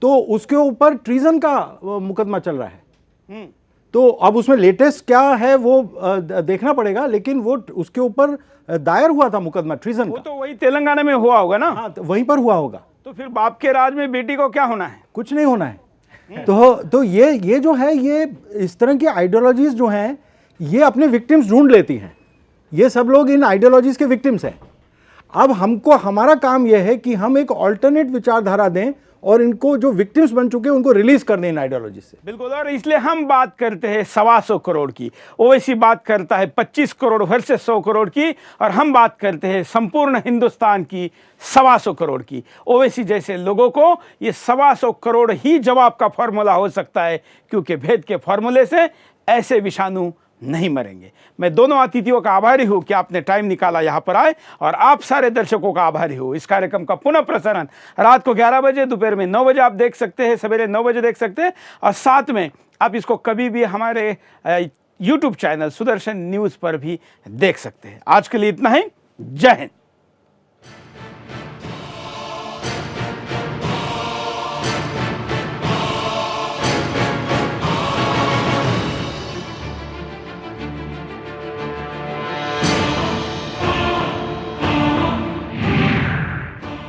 तो उसके ऊपर ट्रीजन का मुकदमा चल रहा है। तो अब उसमें लेटेस्ट क्या है वो देखना पड़ेगा, लेकिन वो उसके ऊपर दायर हुआ था मुकदमा ट्रीजन का। तो वही तेलंगाना में हुआ होगा ना? हाँ, तो वहीं पर हुआ होगा। तो फिर बाप के राज में बेटी को क्या होना है? कुछ नहीं होना है। तो ये जो है, ये इस तरह की आइडियोलॉजीज जो हैं, ये अपने विक्टिम्स ढूंढ लेती हैं। ये सब लोग इन आइडियोलॉजीज के विक्टिम्स हैं। अब हमको, हमारा काम यह है कि हम एक ऑल्टरनेट विचारधारा दें और इनको जो विक्टिम्स बन चुके हैं उनको रिलीज कर दें इन आइडियोलॉजी से। बिल्कुल, और इसलिए हम बात करते हैं 125 करोड़ की, ओवैसी बात करता है 25 करोड़ वर्सेस 100 करोड़ की, और हम बात करते हैं संपूर्ण हिंदुस्तान की 125 करोड़ की। ओवैसी जैसे लोगों को ये 125 करोड़ ही जवाब का फॉर्मूला हो सकता है, क्योंकि भेद के फॉर्मूले से ऐसे विषाणु नहीं मरेंगे। मैं दोनों अतिथियों का आभारी हूं कि आपने टाइम निकाला यहां पर आए, और आप सारे दर्शकों का आभारी हूं। इस कार्यक्रम का पुनः प्रसारण रात को 11 बजे, दोपहर में 9 बजे आप देख सकते हैं, सवेरे 9 बजे देख सकते हैं, और साथ में आप इसको कभी भी हमारे यूट्यूब चैनल सुदर्शन न्यूज़ पर भी देख सकते हैं। आज के लिए इतना ही। जय हिंद।